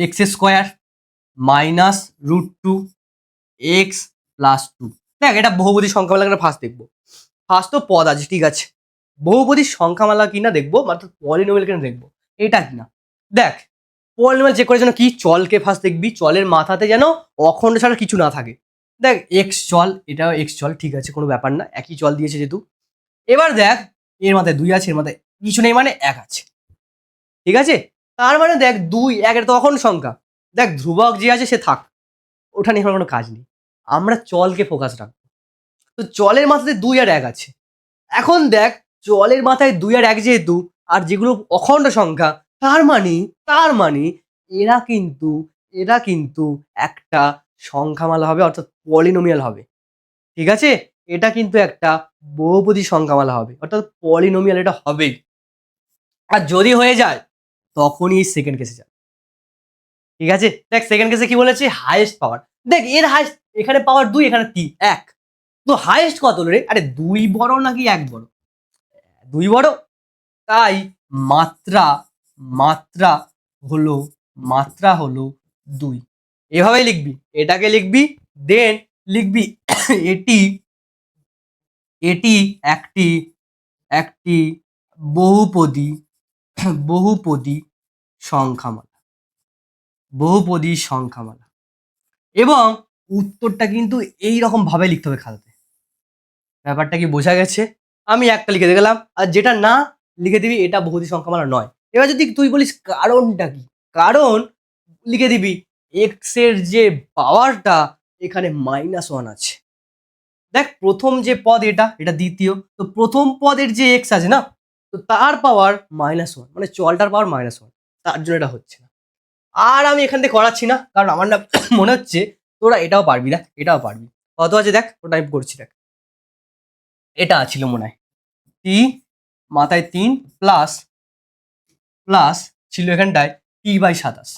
x² -√2 x + 2। দেখ এটা বহুপদী সংখ্যামালা ফার্স্ট দেখবো, ফার্স্ট তো পদ আছে, ঠিক আছে, বহুপদী সংখ্যামালা কিনা দেখবো, মাত্র পলিনোমিয়াল কিনা দেখবো, এটা কিনা। দেখ পলিনোমিয়াল চেক করার জন্য কি, চলকে ফার্স্ট দেখবি, চলের মাথাতে যেন অখণ্ড ছাড়া কিছু না থাকে। দেখ এক্স চল, এটাও এক্স চল, ঠিক আছে কোনো ব্যাপার না, একই চল দিয়েছে যেহেতু। এবার দেখ এর মাথায় 2 আছে, এর মাথায় কিছু নেই মানে 1 আছে, ঠিক আছে। তার মানে দেখ 2 1 এর তখন সংখ্যা, দেখ ধ্রুবক যে আছে সে থাক, ওটা নিয়ে আমার কোনো কাজ নেই, আমরা চলকে ফোকাস রাখবো। তো চলের মাথাতে 2 আর 1 আছে। এখন দেখ চলের মাথায় 2 আর 1 যেহেতু, আর যেগুলো অখণ্ড সংখ্যা, তার মানে এরা কিন্তু একটা সংখ্যামালা হবে, অর্থাৎ পলিনোমিয়াল হবে, ঠিক আছে। এটা কিন্তু একটা বহুপদী সংখ্যামালা হবে, অর্থাৎ পলিনোমিয়াল এটা হবেই। আর যদি হয়ে যায় তখনই সেকেন্ড কেসে যাবে, ঠিক আছে। দেখ সেকেন্ড কেসে কি বলেছে, হাইয়েস্ট পাওয়ার। দেখ এর হাইয়েস্ট, এখানে পাওয়ার 2, এখানে 3 1, তো হাইয়েস্ট কত হলো রে? আরে 2 বড় নাকি 1 বড়? 2 বড়। তাই মাত্রা মাত্রা হলো মাত্রা হলো 2। এভাবেই লিখবি, এটাকে লিখবি, দেন লিখবি এটি এটি একটি একটি বহুপদী বহুপদী সংখ্যামালা, বহুপদী সংখ্যামালা। এবং উত্তরটা কিন্তু এই রকম ভাবে লিখতে হবে খাতাতে। ব্যাপারটা কি বোঝা গেছে? আমি একটা লিখে দিয়ে গেলাম, আর যেটা না লিখে দিবি এটা বহুপদী সংখ্যামালা নয়। এবার যদি তুই বলিস কারণটা কি, কারণ লিখে দিবি এক্স এর যে পাওয়ারটা এখানে -1 আছে। দেখ প্রথম যে পদ এটা দ্বিতীয়, তো প্রথম পদের যে এক্স আছে না, তো তার পাওয়ার -1, মানে চলটার পাওয়ার -1, তার জন্য এটা হচ্ছে না। আর আমি এখান থেকে করাচ্ছি না, কারণ আমার না মনে হচ্ছে তোরা এটাও পারবি, দেখ এটাও পারবি। কত আছে দেখ, ওটা আমি করছি দেখ। এটা ছিল মনে হয় টি মাথায় 3 প্লাস প্লাস ছিল এখানটায় t/27,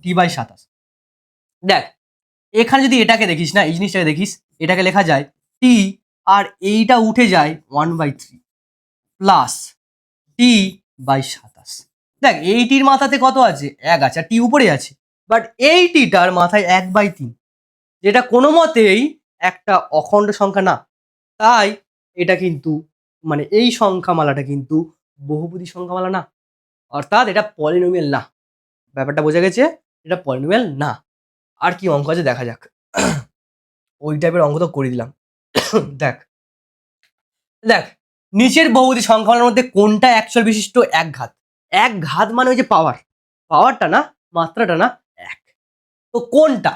t/27। দেখ এখানে যদি এটাকে দেখিস না, এই জিনিসটাকে দেখিস, এটাকে লেখা যায় টি, আর এইটা উঠে যায় 1/3 প্লাস t/27। দেখ এইটির মাথাতে কত আছে, 1 আছে, আর টি উপরে আছে, বাট এইটিটার মাথায় 1/3, যেটা কোনো মতেই একটা অখণ্ড সংখ্যা না। তাই এটা কিন্তু মানে এই সংখ্যামালাটা কিন্তু বহুপদী সংখ্যামালা না, অর্থাৎ এটা পলিনোমিয়াল না। ব্যাপারটা বোঝা গেছে, এটা পলিনোমিয়াল না। আর কি অঙ্ক আছে দেখা যাক। ওই টাইপের অঙ্ক তো করে দিলাম। দেখ দেখ নিচের বহুপদী সংখ্যামালার মধ্যে কোনটা অ্যাকচুয়াল বিশিষ্ট এক ঘাত? এক ঘাত মানে ওই যে পাওয়ারটা না, মাত্রাটা না, এক। তো কোনটা?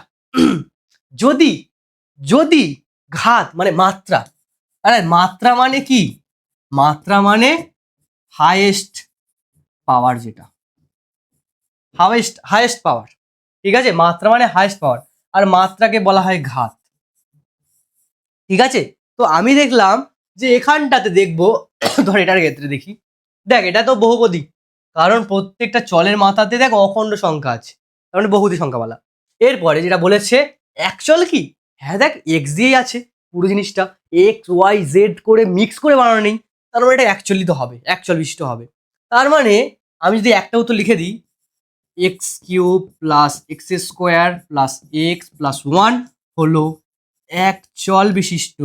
যদি যদি ঘাত মানে মাত্রা, আরে মাত্রা মানে কি? মাত্রা মানে হাইয়েস্ট পাওয়ার, যেটা হাইয়েস্ট পাওয়ার, ঠিক আছে। মাত্রা মানে হাইয়েস্ট পাওয়ার, আর মাত্রাকে বলা হয় ঘাত, ঠিক আছে। তো আমি দেখলাম যে এখানটাতে দেখবো, ধর এটার ক্ষেত্রে দেখি, দেখ এটা তো বহুপদী, কারণ প্রত্যেকটা চলের মাথাতে দেখ অখণ্ড সংখ্যা আছে, তার মানে বহুপদী সংখ্যা বলা। এরপরে যেটা বলেছে অ্যাকচুয়াল কি, হ্যাঁ দেখ এক্স দিয়েই আছে পুরো জিনিসটা, এক্স ওয়াই জেড করে মিক্স করে বানানো নেই, তার মানে এটা অ্যাকচুয়ালি তো হবে, অ্যাকচুয়াল বিশিষ্ট হবে। তার মানে আমি যদি একটা উত্তর লিখে দিই, x cube plus x square plus x plus 1 হলো এক চল বিশিষ্ট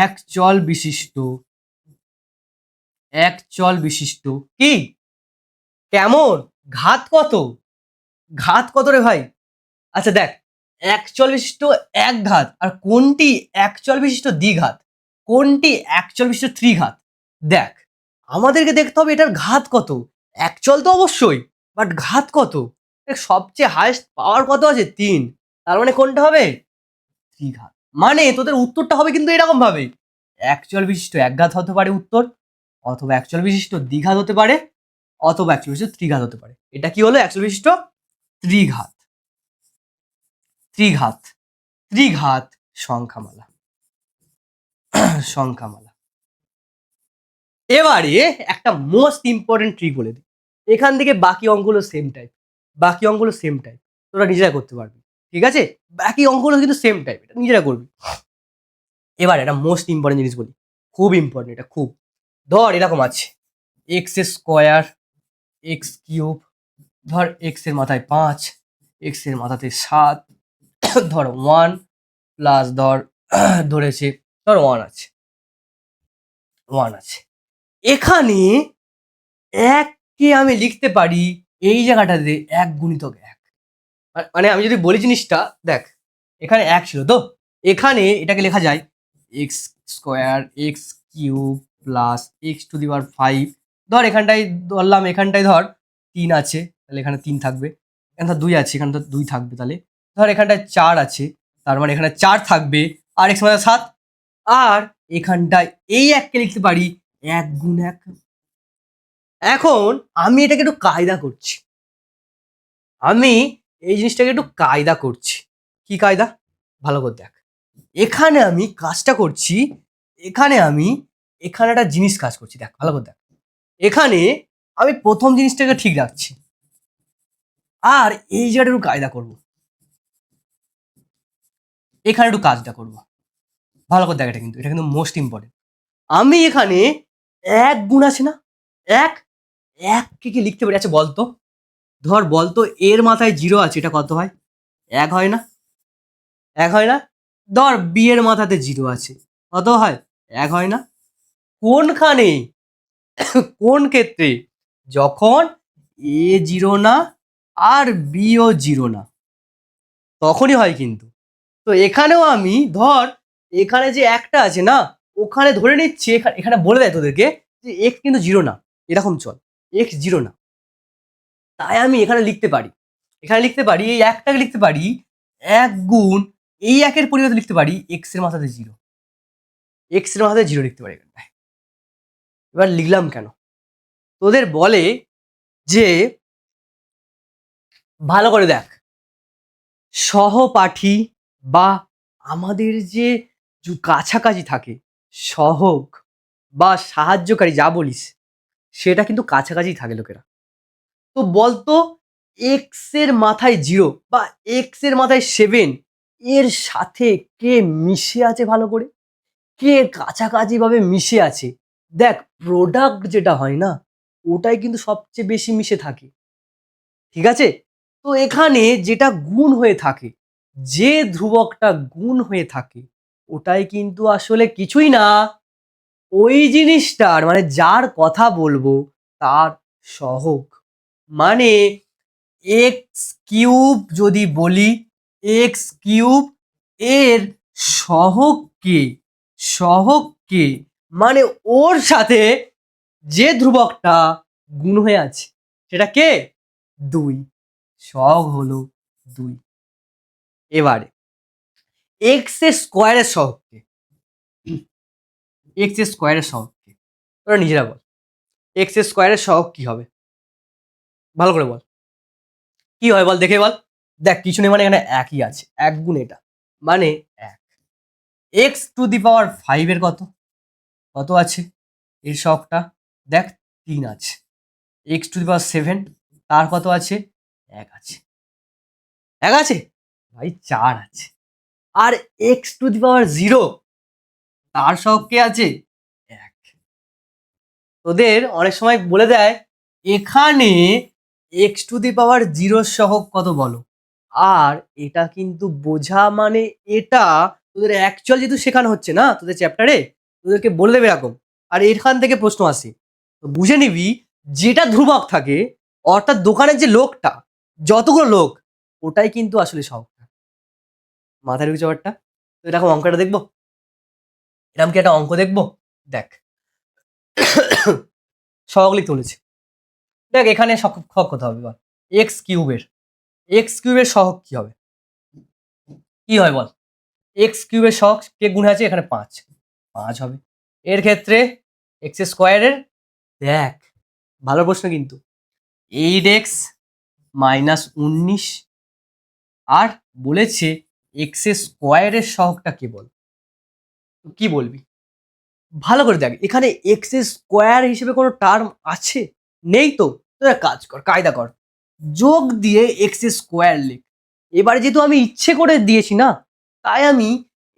এক চল বিশিষ্ট এক চল বিশিষ্ট কি, কেমন ঘাত কত, ঘাত কত রে ভাই? আচ্ছা দেখ এক চল বিশিষ্ট এক ঘাত, আর কোনটি এক চল বিশিষ্ট দ্বিঘাত, কোনটি এক চল বিশিষ্ট ত্রিঘাত। দেখ আমাদেরকে দেখতে হবে এটার ঘাত কত, এক চল তো অবশ্যই, বাট ঘাত কত। দেখ সবচেয়ে হাইয়েস্ট পাওয়ার কত আছে, 3, তার মানে কোনটা হবে, ত্রিঘাত। মানে তোদের উত্তরটা হবে কিন্তু এরকম ভাবে, একচুয়াল বিশিষ্ট একঘাত হতে পারে উত্তর, অথবা একচুয়াল বিশিষ্ট দ্বিঘাত হতে পারে, অথবা একচুয়াল বিশিষ্ট ত্রিঘাত হতে পারে। এটা কি হলো, একচুয়াল বিশিষ্ট ত্রিঘাত, ত্রিঘাত ত্রিঘাত সংখ্যামালা। সংখ্যামালা। এবারে একটা মোস্ট ইম্পর্টেন্ট ট্রিক বলে দিই, এখান থেকে বাকি অঙ্কগুলো সেম টাইপ, বাকি অঙ্কগুলো সেম টাইপ, তোরা নিজেরা করতে পারবি, ঠিক আছে। বাকি অঙ্কগুলো কিন্তু সেম টাইপ, এটা নিজেরা করবি। এবার এটা মোস্ট ইম্পর্টেন্ট জিনিস বলি, খুব ইম্পর্টেন্ট এটা খুব। ধর এরকম আছে এক্স স্কোয়ার এক্স কিউব, ধর এক্স এর মাথায় 5, এক্স এর মাথাতে 7, ধর 1 প্লাস ধর ধরেছে ধর 1 আছে, 1 আছে। এখানে এককে আমি লিখতে পারি এই জায়গাটাতে 1 গুণিতক 1, মানে আমি যদি বলি জিনিসটা, দেখ এখানে এক ছিল তো, এখানে এটাকে লেখা যায় x square x cube plus x to the power 5। ধর এখানটায় ধরলাম, এখানটায় ধর 3 আছে, তাহলে এখানে 3 থাকবে। এখানে ধর 2 আছে, এখানে ধর 2 থাকবে। তাহলে ধর এখানটায় 4 আছে, তার মানে এখানে 4 থাকবে, আর এক্স মানে 7। আর এখানটায় এই এককে লিখতে পারি 1 গুণ 1। এখন আমি এটাকে একটু কায়দা করছি, আমি এই জিনিসটাকে একটু কায়দা করছি। কি কায়দা? ভালো করে দেখ। এখানে আমি কাজটা করছি, এখানে একটা জিনিস কাজ করছি, দেখ ভালো করে দেখ। এখানে আমি প্রথম জিনিসটাকে ঠিক রাখছি, আর এই জায়গাটা একটু কায়দা করবো, এখানে একটু কাজটা করবো। ভালো করে দেখ, এটা কিন্তু মোস্ট ইম্পর্টেন্ট। আমি এখানে 1 গুণ আছে না, এক এককে কি লিখতে পারি? আচ্ছা বলতো, ধর বলতো এর মাথায় 0 আছে, এটা কত হয়? 1 হয় না? 1 হয় না? ধর বি এর মাথাতে 0 আছে, কত হয়? 1 হয় না? কোনখানে, কোন ক্ষেত্রে? যখন এ 0 না আর বিও 0 না, তখনই হয় কিন্তু। তো এখানেও আমি ধর, এখানে যে একটা আছে না, ওখানে ধরে নিচ্ছি, এখানে বলে দেয় তোদেরকে যে এক্স কিন্তু 0 না, এরকম চল, এক্স 0 না। তাই আমি এখানে লিখতে পারি, এই একটাকে লিখতে পারি 1 গুণ, এই একের পরিবর্তে লিখতে পারি এক্স এর মাথাতে 0, এক্স এর মাথাতে 0 লিখতে পারি এখানটায়। এবার লিখলাম কেন? তোদের বলে যে ভালো করে দেখ, সহপাঠী বা আমাদের যে কাছাকাছি থাকে, সহগ বা সাহায্যকারী যা বলিস, সেটা কিন্তু কাছাকাছি থাকে লোকেরা। তো বলতো এক্স এর মাথায় 0 বা এক্স এর মাথায় 7 এর সাথে কে মিশে আছে ভালো করে, কে কাছাকাছি ভাবে মিশে আছে? দেখ, প্রোডাক্ট যেটা হয় না, ওটাই কিন্তু সবচেয়ে বেশি মিশে থাকে, ঠিক আছে? তো এখানে যেটা গুণ হয়ে থাকে, যে ধ্রুবকটা গুণ হয়ে থাকে, ওটাই কিন্তু আসলে কিছুই না, ওই জিনিসটার মানে যার কথা বলবো তার সহগ। মানে এক্স কিউব যদি বলি, এক্স কিউব এর সহগ কে? সহগ কে মানে ওর সাথে যে ধ্রুবকটা গুণ হয়ে আছে, সেটা কে? 2। সহগ হলো 2। এবারে এক্স এর স্কোয়ারের সহগ কে? এক্স এর স্কোয়ারের সহগ কে? তোরা নিজেরা বল, এক্স এর স্কোয়ারের সহগ কি হবে? ভালো করে বল, কি হয় বল, দেখে বল। দেখ কিছু নেই, মানে এখানে একই আছে, 1 গুণ এটা মানে 1। এক্স টু দি পাওয়ার 5 এর কত, কত আছে এর সহগটা? দেখ 3 আছে। এক্স টু দি পাওয়ার 7 তার কত আছে? 1 আছে। 1 আছে ভাই, 4 আছে। আর এক্স টু দি পাওয়ার 0 তার সহগ কে আছে? 1। তোদের অনেক সময় বলে দেয় এখানে এক্স টু দি পাওয়ার 0 সহগ কত বলো, আর এটা কিন্তু বোঝা মানে এটা তোদের অ্যাকচুয়াল যেহেতু শেখানো হচ্ছে না তোদের চ্যাপ্টারে, তোদেরকে বলে দেবে এরকম। আর এখান থেকে প্রশ্ন আসে, তো বুঝে নিবি যেটা ধ্রুবক থাকে, অর্থাৎ দোকানের যে লোকটা, যতগুলো লোক, ওটাই কিন্তু আসলে সহগটা। মাথায় ঢুকছে ব্যাপারটা? তো এরকম অঙ্কটা দেখবো, এরকম কি একটা অঙ্ক দেখবো? দেখ সহগ লিখতে বলেছে, দেখ এখানে সহগ কত হবে বল? এক্স কিউবের সহগ কি হবে? কি হয় বল? এক্স কিউবের সহগ কে গুণ আছে এখানে? 5, 5 হবে। এর ক্ষেত্রে এক্স স্কোয়ারের, দেখ ভালো প্রশ্ন কিন্তু, 8x মাইনাস 19, আর বলেছে এক্স স্কোয়ারের সহগটা কে বল? কি বলবি? ভালো করে দেখ, এখানে এক্স স্কোয়ার হিসেবে কোনো টার্ম আছে? নেই তো। তো এক কাজ কর, কায়দা কর, যোগ দিয়ে এক্স স্কোয়ার লিখ। এবারে যেহেতু আমি ইচ্ছে করে দিয়েছি না, তাই আমি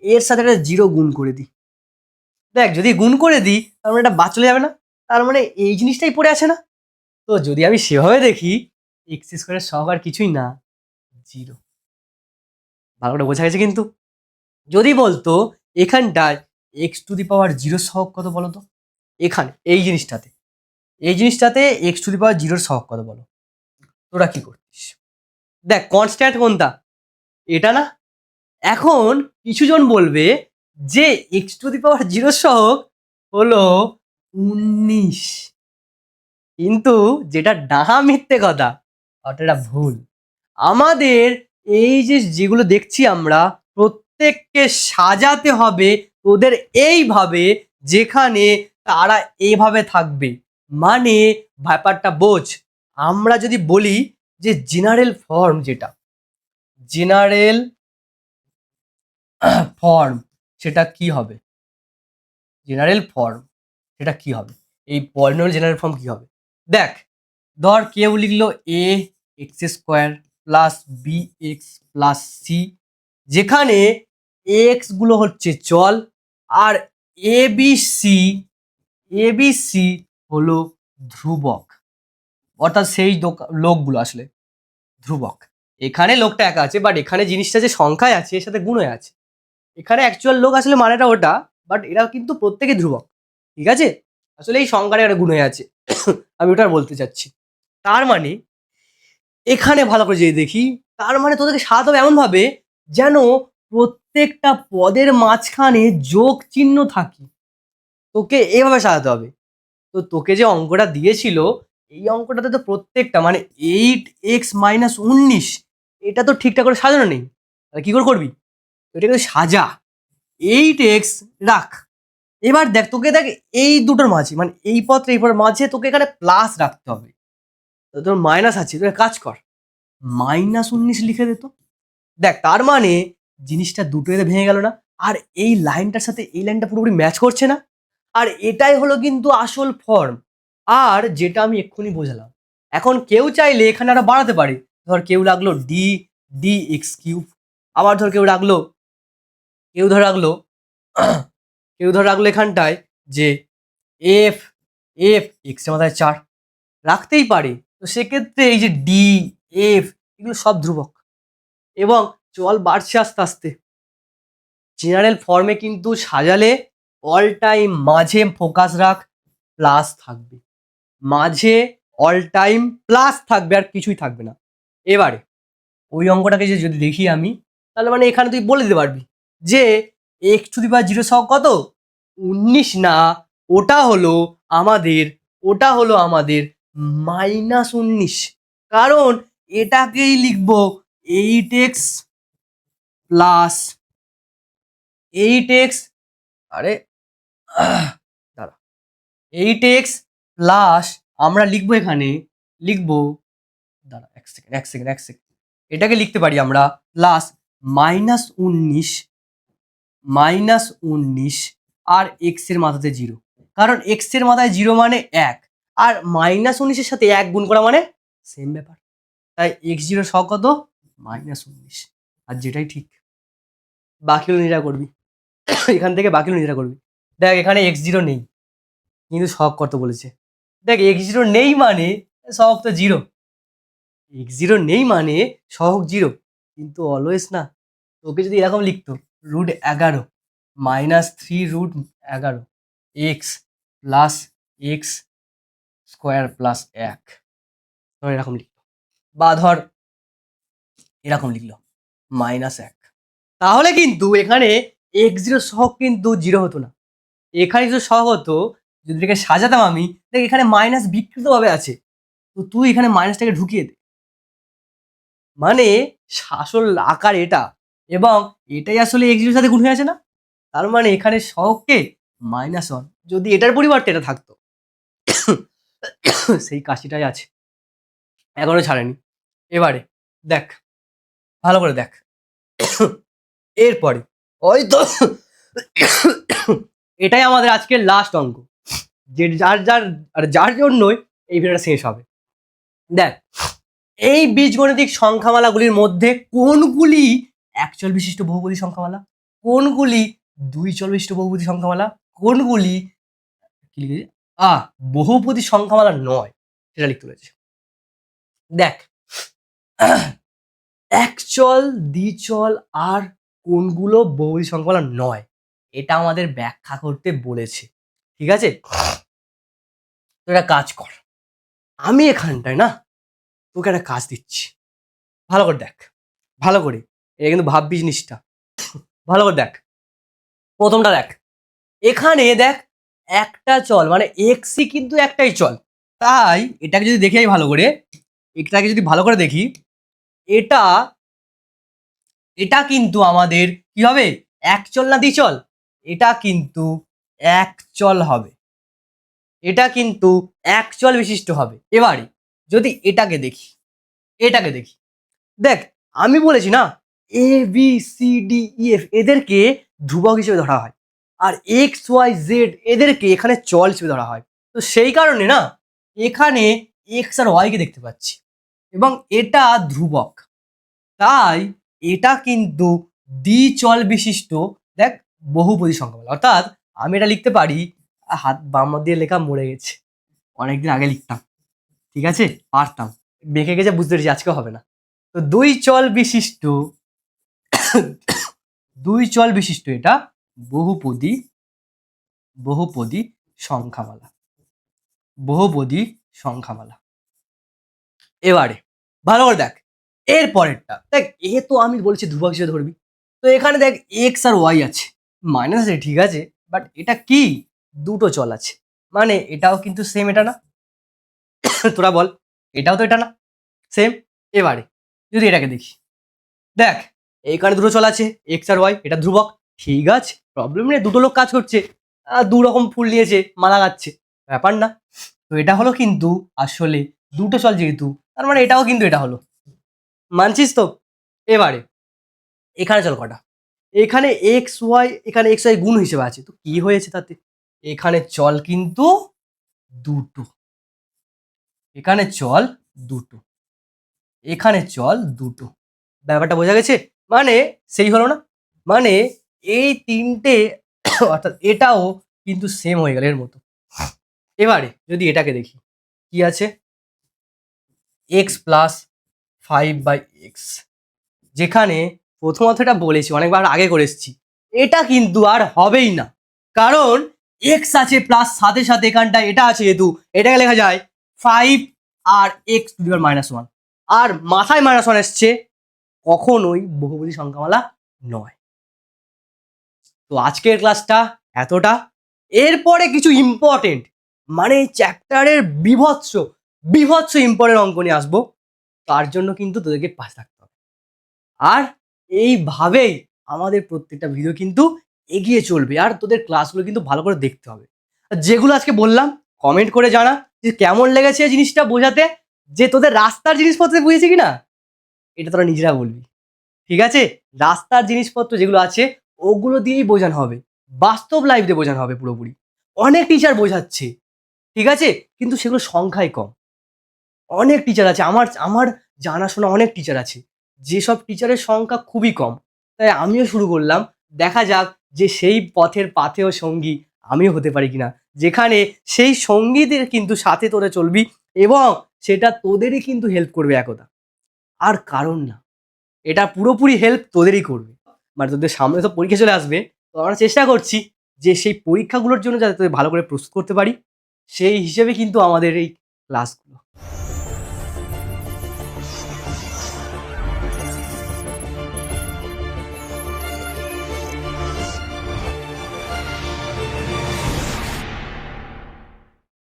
এর সাথে একটা 0 গুণ করে দিই। দেখ যদি গুণ করে দিই, তার মানে এটা বাদ চলে যাবে না? তার মানে এই জিনিসটাই পড়ে আছে না? তো যদি আমি সেভাবে দেখি, এক্স স্কোয়ারের সহগ আর কিছুই না, 0। ভালো করে বোঝা গেছে কিন্তু। যদি বলতো এখানটায় এক্স টু দি পাওয়ার 0 সহগ কত বলো তো? এখানে এই জিনিসটাতে এক্স টু দি পাওয়ার 0 সহগ কত বলো? তোরা কি করতিস? দেখ কনস্ট্যান্ট কোনটা, এটা না। এখন কিছুজন বলবে যে x⁻0 সহগ হলো 19, কিন্তু যেটা ডাহা মিথ্যে কথা, অর্থাৎ এটা ভুল। আমাদের এই যে যেগুলো দেখছি আমরা, প্রত্যেককে সাজাতে হবে তোদের এইভাবে, যেখানে তারা এইভাবে থাকবে। মানে ব্যাপারটা বোঝ। আমরা যদি বলি যে জেনারেল ফর্ম, যেটা জেনারেল ফর্ম সেটা কি হবে, জেনারেল ফর্ম সেটা কি হবে, এই পলিনোমিয়াল জেনারেল ফর্ম কি হবে। দেখ, ধর কেউ লিখলো a x² plus B X plus C, যেখানে এক্স গুলো হচ্ছে চল, আর এবিসি হলো ধ্রুবক, অর্থাৎ সেই লোকগুলো আসলে ধ্রুবক। এখানে লোকটা একা আছে, বাট এখানে জিনিসটা যে সংখ্যায় আছে এর সাথে গুণে আছে। এখানে অ্যাকচুয়াল লোক আসলে মানেটা ওটা, বাট এরা কিন্তু প্রত্যেকে ধ্রুবক, ঠিক আছে। আসলে এই সংখ্যাটা একটা গুণে আছে আমি ওটা বলতে চাচ্ছি। তার মানে এখানে ভালো করে যদি দেখি, তার মানে তোদেরকে সাজাতে হবে এমন ভাবে যেন প্রত্যেকটা পদের মাঝখানে যোগ চিহ্ন থাকে। তোকে এভাবে সাজাতে হবে। তো তোকে যে অঙ্কটা দিয়েছিল, এই অঙ্কটাতে তো প্রত্যেকটা মানে 8x - 19, এটা তো ঠিকঠাক করে সাজানো নেই। তাহলে কি করে করবি, এটাকে সাজা, 8x রাখ। এবার দেখ, তোকে দেখ এই দুটোর মাঝে, মানে এই পথে এই পথের মাঝে তোকে এখানে প্লাস রাখতে হবে। তো তোর মাইনাস আছে, তুই কাজ কর, -19 লিখে দে তো। দেখ তার মানে জিনিসটা দুটোতে ভেঙে গেল না, আর এই লাইনটার সাথে এই লাইনটা পুরোপুরি ম্যাচ করছে না। আর এটাই হলো কিন্তু আসল ফর্ম, আর যেটা আমি এক্ষুনি বোঝালাম। এখন কেউ চাইলে এখানে আরো বাড়াতে পারে, ধর কেউ লাগলো dx³, আবার ধর কেউ ধর রাখলো কেউ ধর রাখলো এখানটায় যে এফ এক্স এর মাথায় 4 রাখতেই পারে। তো সেক্ষেত্রে এই যে ডি, এফ, এগুলো সব ধ্রুবক এবং চল বাড়ছে আস্তে আস্তে। জেনারেল ফর্মে কিন্তু সাজালে অল টাইম মাঝে ফোকাস রাখ, প্লাস থাকবে, মাঝে অল টাইম প্লাস থাকবে, আর কিছুই থাকবে না। এবারে ওই অঙ্কটাকে যদি দেখি আমি, তাহলে মানে এখানে তুই বলে দিতে পারবি যে x⁻0 সহগ কত, 19 না, ওটা হলো আমাদের -19, কারণ এটাকেই লিখবো 8x প্লাস 8x, আরে দাঁড়া, 8x প্লাস আমরা লিখবো এখানে, লিখবো, দাঁড়া এক সেকেন্ড, এটাকে লিখতে পারি আমরা প্লাস -19 আর এক্স এর মাথাতে 0, কারণ এক্স এর মাথায় 0 মানে 1, আর -19 সাথে 1 গুণ করা মানে সেম ব্যাপার। তাই x0 সহগ কত, -19, আর যেটাই ঠিক। বাকিগুলো নিজেরা করবি এখান থেকে বাকিগুলো নিজেরা করবি। দেখ এখানে x0 নেই, কিন্তু সহগ কত বলেছে। দেখ x0 নেই মানে সহগ তো 0, x0 নেই মানে সহগ 0, কিন্তু অলওয়েজ না। তোকে যদি এরকম লিখতো √11 -3√11 এক্স প্লাস x² প্লাস 1, ধর এরকম লিখলো, বা ধর এরকম লিখলো -1, তাহলে কিন্তু এখানে x0 সহগ কিন্তু 0 হতো না। এখানে যদি সহগ হতো, যদি এটাকে সাজাতাম আমি, দেখ এখানে মাইনাস বিকৃতভাবে আছে, তো তুই এখানে মাইনাসটাকে ঢুকিয়ে দে, মানে আসল আকার এটা, এবং এটাই আসলে x0 এর সাথে গুণ হয়ে আছে না। তার মানে এখানে সহগকে -1, যদি এটার পরিবর্তে এটা থাকতো সেই কাশিটাই আছে, এখনো ছাড়েনি। এবারে দেখ, ভালো করে দেখ, এরপরে ওই তো এটাই আমাদের আজকের লাস্ট অঙ্ক, যে যার জন্যই এই ভিডিওটা শেষ হবে। দেখ, এই বীজগণিতিক সংখ্যামালাগুলির মধ্যে কোনগুলি একচল বিশিষ্ট বহুপদী সংখ্যামালা, কোনগুলি দুই চল বিশিষ্ট বহুপদী সংখ্যামালা, কোনগুলি কি লিখেছে বহুপদী সংখ্যামালা নয়, সেটা লিখতে হয়েছে। দেখ, একচল, দ্বিচল আর কোনগুলো বহুপদী সংখ্যামালা নয়, এটা আমাদের ব্যাখ্যা করতে বলেছে, ঠিক আছে। তো একটা কাজ কর, আমি এখানটায় না তোকে একটা কাজ দিচ্ছি, ভালো করে দেখ, ভালো করে, এটা কিন্তু ভাববি জিনিসটা, ভালো করে দেখ। প্রথমটা দেখ, এখানে দেখ একটা চল, মানে এক্সই কিন্তু একটাই চল। তাই এটাকে যদি দেখি আমি ভালো করে, এটাকে যদি ভালো করে দেখি, এটা এটা কিন্তু আমাদের কি হবে, এক চল না দ্বিচল? এটা কিন্তু এক চল হবে, এটা কিন্তু এক চল বিশিষ্ট হবে। এবারে যদি এটাকে দেখি, এটাকে দেখি, দেখ আমি বলেছি না, A B C D E F এদেরকে ধ্রুবক হিসেবে ধরা হয়, আর এক্স ওয়াই জেড এদেরকে এখানে চল হিসেবে ধরা হয়। তো সেই কারণে না এখানে এক্স আর ওয়াইকে দেখতে পাচ্ছি, এবং এটা ধ্রুবক, তাই এটা কিন্তু দ্বিচল বিশিষ্ট, দেখ, বহুপদী সংখ্যামালা। অর্থাৎ আমি এটা লিখতে পারি, হাত বাম হাত দিয়ে লেখা মরে গেছে, অনেকদিন আগে লিখতাম, ঠিক আছে, পারতাম, বেঁকে গেছে বুঝতে পেরেছি, আজকে হবে না। তো দুই চল বিশিষ্ট, দুই চল বিশিষ্ট এটা বহুপদী, বহুপদী সংখ্যামালা, বহুপদী সংখ্যামালা। এবারে ভালো করে দেখ, এর পরেরটা দেখ, এ তো আমি বলছি ধ্রুবক হিসেবে ধরবি, তো এখানে দেখ এক্স আর ওয়াই আছে, মাইনাস আছে ঠিক আছে, বাট এটা কি, দুটো চল আছে, মানে এটাও কিন্তু সেম এটা না, তোরা বল, এটাও তো এটা না, সেম। এবারে যদি এটাকে দেখি, দেখ এইখানে দুটো চল আছে, এক্স আর ওয়াই, এটা ধ্রুবক, ঠিক আছে, প্রবলেম নেই, দুটো লোক কাজ করছে, দু রকম ফুল নিয়েছে, মালা গাচ্ছে, ব্যাপার না। তো এটা হলো কিন্তু আসলে দুটো চল যেহেতু, তার মানে এটাও কিন্তু এটা হলো, মানছিস তো? এবারে এখানে চল কটা, এখানে এক্স ওয়াই, এখানে এক্স ওয়াই গুণ হিসেবে আছে, তো কি হয়েছে তাতে, এখানে চল কিন্তু দুটো, এখানে চল দুটো, এখানে চল দুটো, ব্যাপারটা বোঝা গেছে? মানে সেই হলো না, মানে এই তিনটে অর্থাৎ এটাও কিন্তু সেম হয়ে গেল এর মতো। এবারে যদি এটাকে দেখি, কি আছে, এক্স প্লাস 5/x, যেখানে প্রথমত এটা বলেছি, অনেকবার আগে করে এসেছি, এটা কিন্তু আর হবেই না, কারণ এক্স আছে প্লাস সাথে সাথে এখানটায় এটা আছে, যেহেতু এটাকে লেখা যায় 5 আর এক্স টু দি পাওয়ার -1, আর মাথায় -1 এসছে, কখনোই বহুপদী সংখ্যামালা নয়। তো আজকের ক্লাসটা এতটা, এরপরে কিছু ইম্পর্টেন্ট, মানে চ্যাপ্টারের বিভৎস বিভৎস ইম্পর্টেন্ট অঙ্ক নিয়ে আসবো, তার জন্য কিন্তু তোদেরকে পাস থাকতে হবে। আর এইভাবেই আমাদের প্রত্যেকটা ভিডিও কিন্তু এগিয়ে চলবে, আর তোদের ক্লাসগুলো কিন্তু ভালো করে দেখতে হবে। আর যেগুলো আজকে বললাম কমেন্ট করে জানা যে কেমন লেগেছে এই জিনিসটা বোঝাতে, যে তোদের রাস্তার জিনিসপত্র বুঝেছি কি না, এটা তোরা নিজেরা বলবি, ঠিক আছে? রাস্তার জিনিসপত্র যেগুলো আছে ওগুলো দিয়েই বোঝানো হবে, বাস্তব লাইফ দিয়ে বোঝানো হবে পুরোপুরি। অনেক টিচার বোঝাচ্ছে, ঠিক আছে, কিন্তু সেগুলো সংখ্যায় কম। অনেক টিচার আছে, আমার আমার জানাশোনা অনেক টিচার আছে, যেসব টিচারের সংখ্যা খুবই কম। তাই আমিও শুরু করলাম, দেখা যাক যে সেই পথের পাথেয় সঙ্গী আমিও হতে পারি কিনা, যেখানে সেই সঙ্গীদের কিন্তু সাথে তোরা চলবি, এবং সেটা তোদেরই কিন্তু হেল্প করবে একদা, আর কারণ না, এটা পুরোপুরি হেল্প তোদেরই করবে। মানে তোদের সামনে তো পরীক্ষা চলে আসবে, তো আমরা চেষ্টা করছি যে সেই পরীক্ষাগুলোর জন্য যাতে তোদের ভালো করে প্রস্তুত করতে পারি, সেই হিসেবে কিন্তু আমাদের এই ক্লাসগুলো।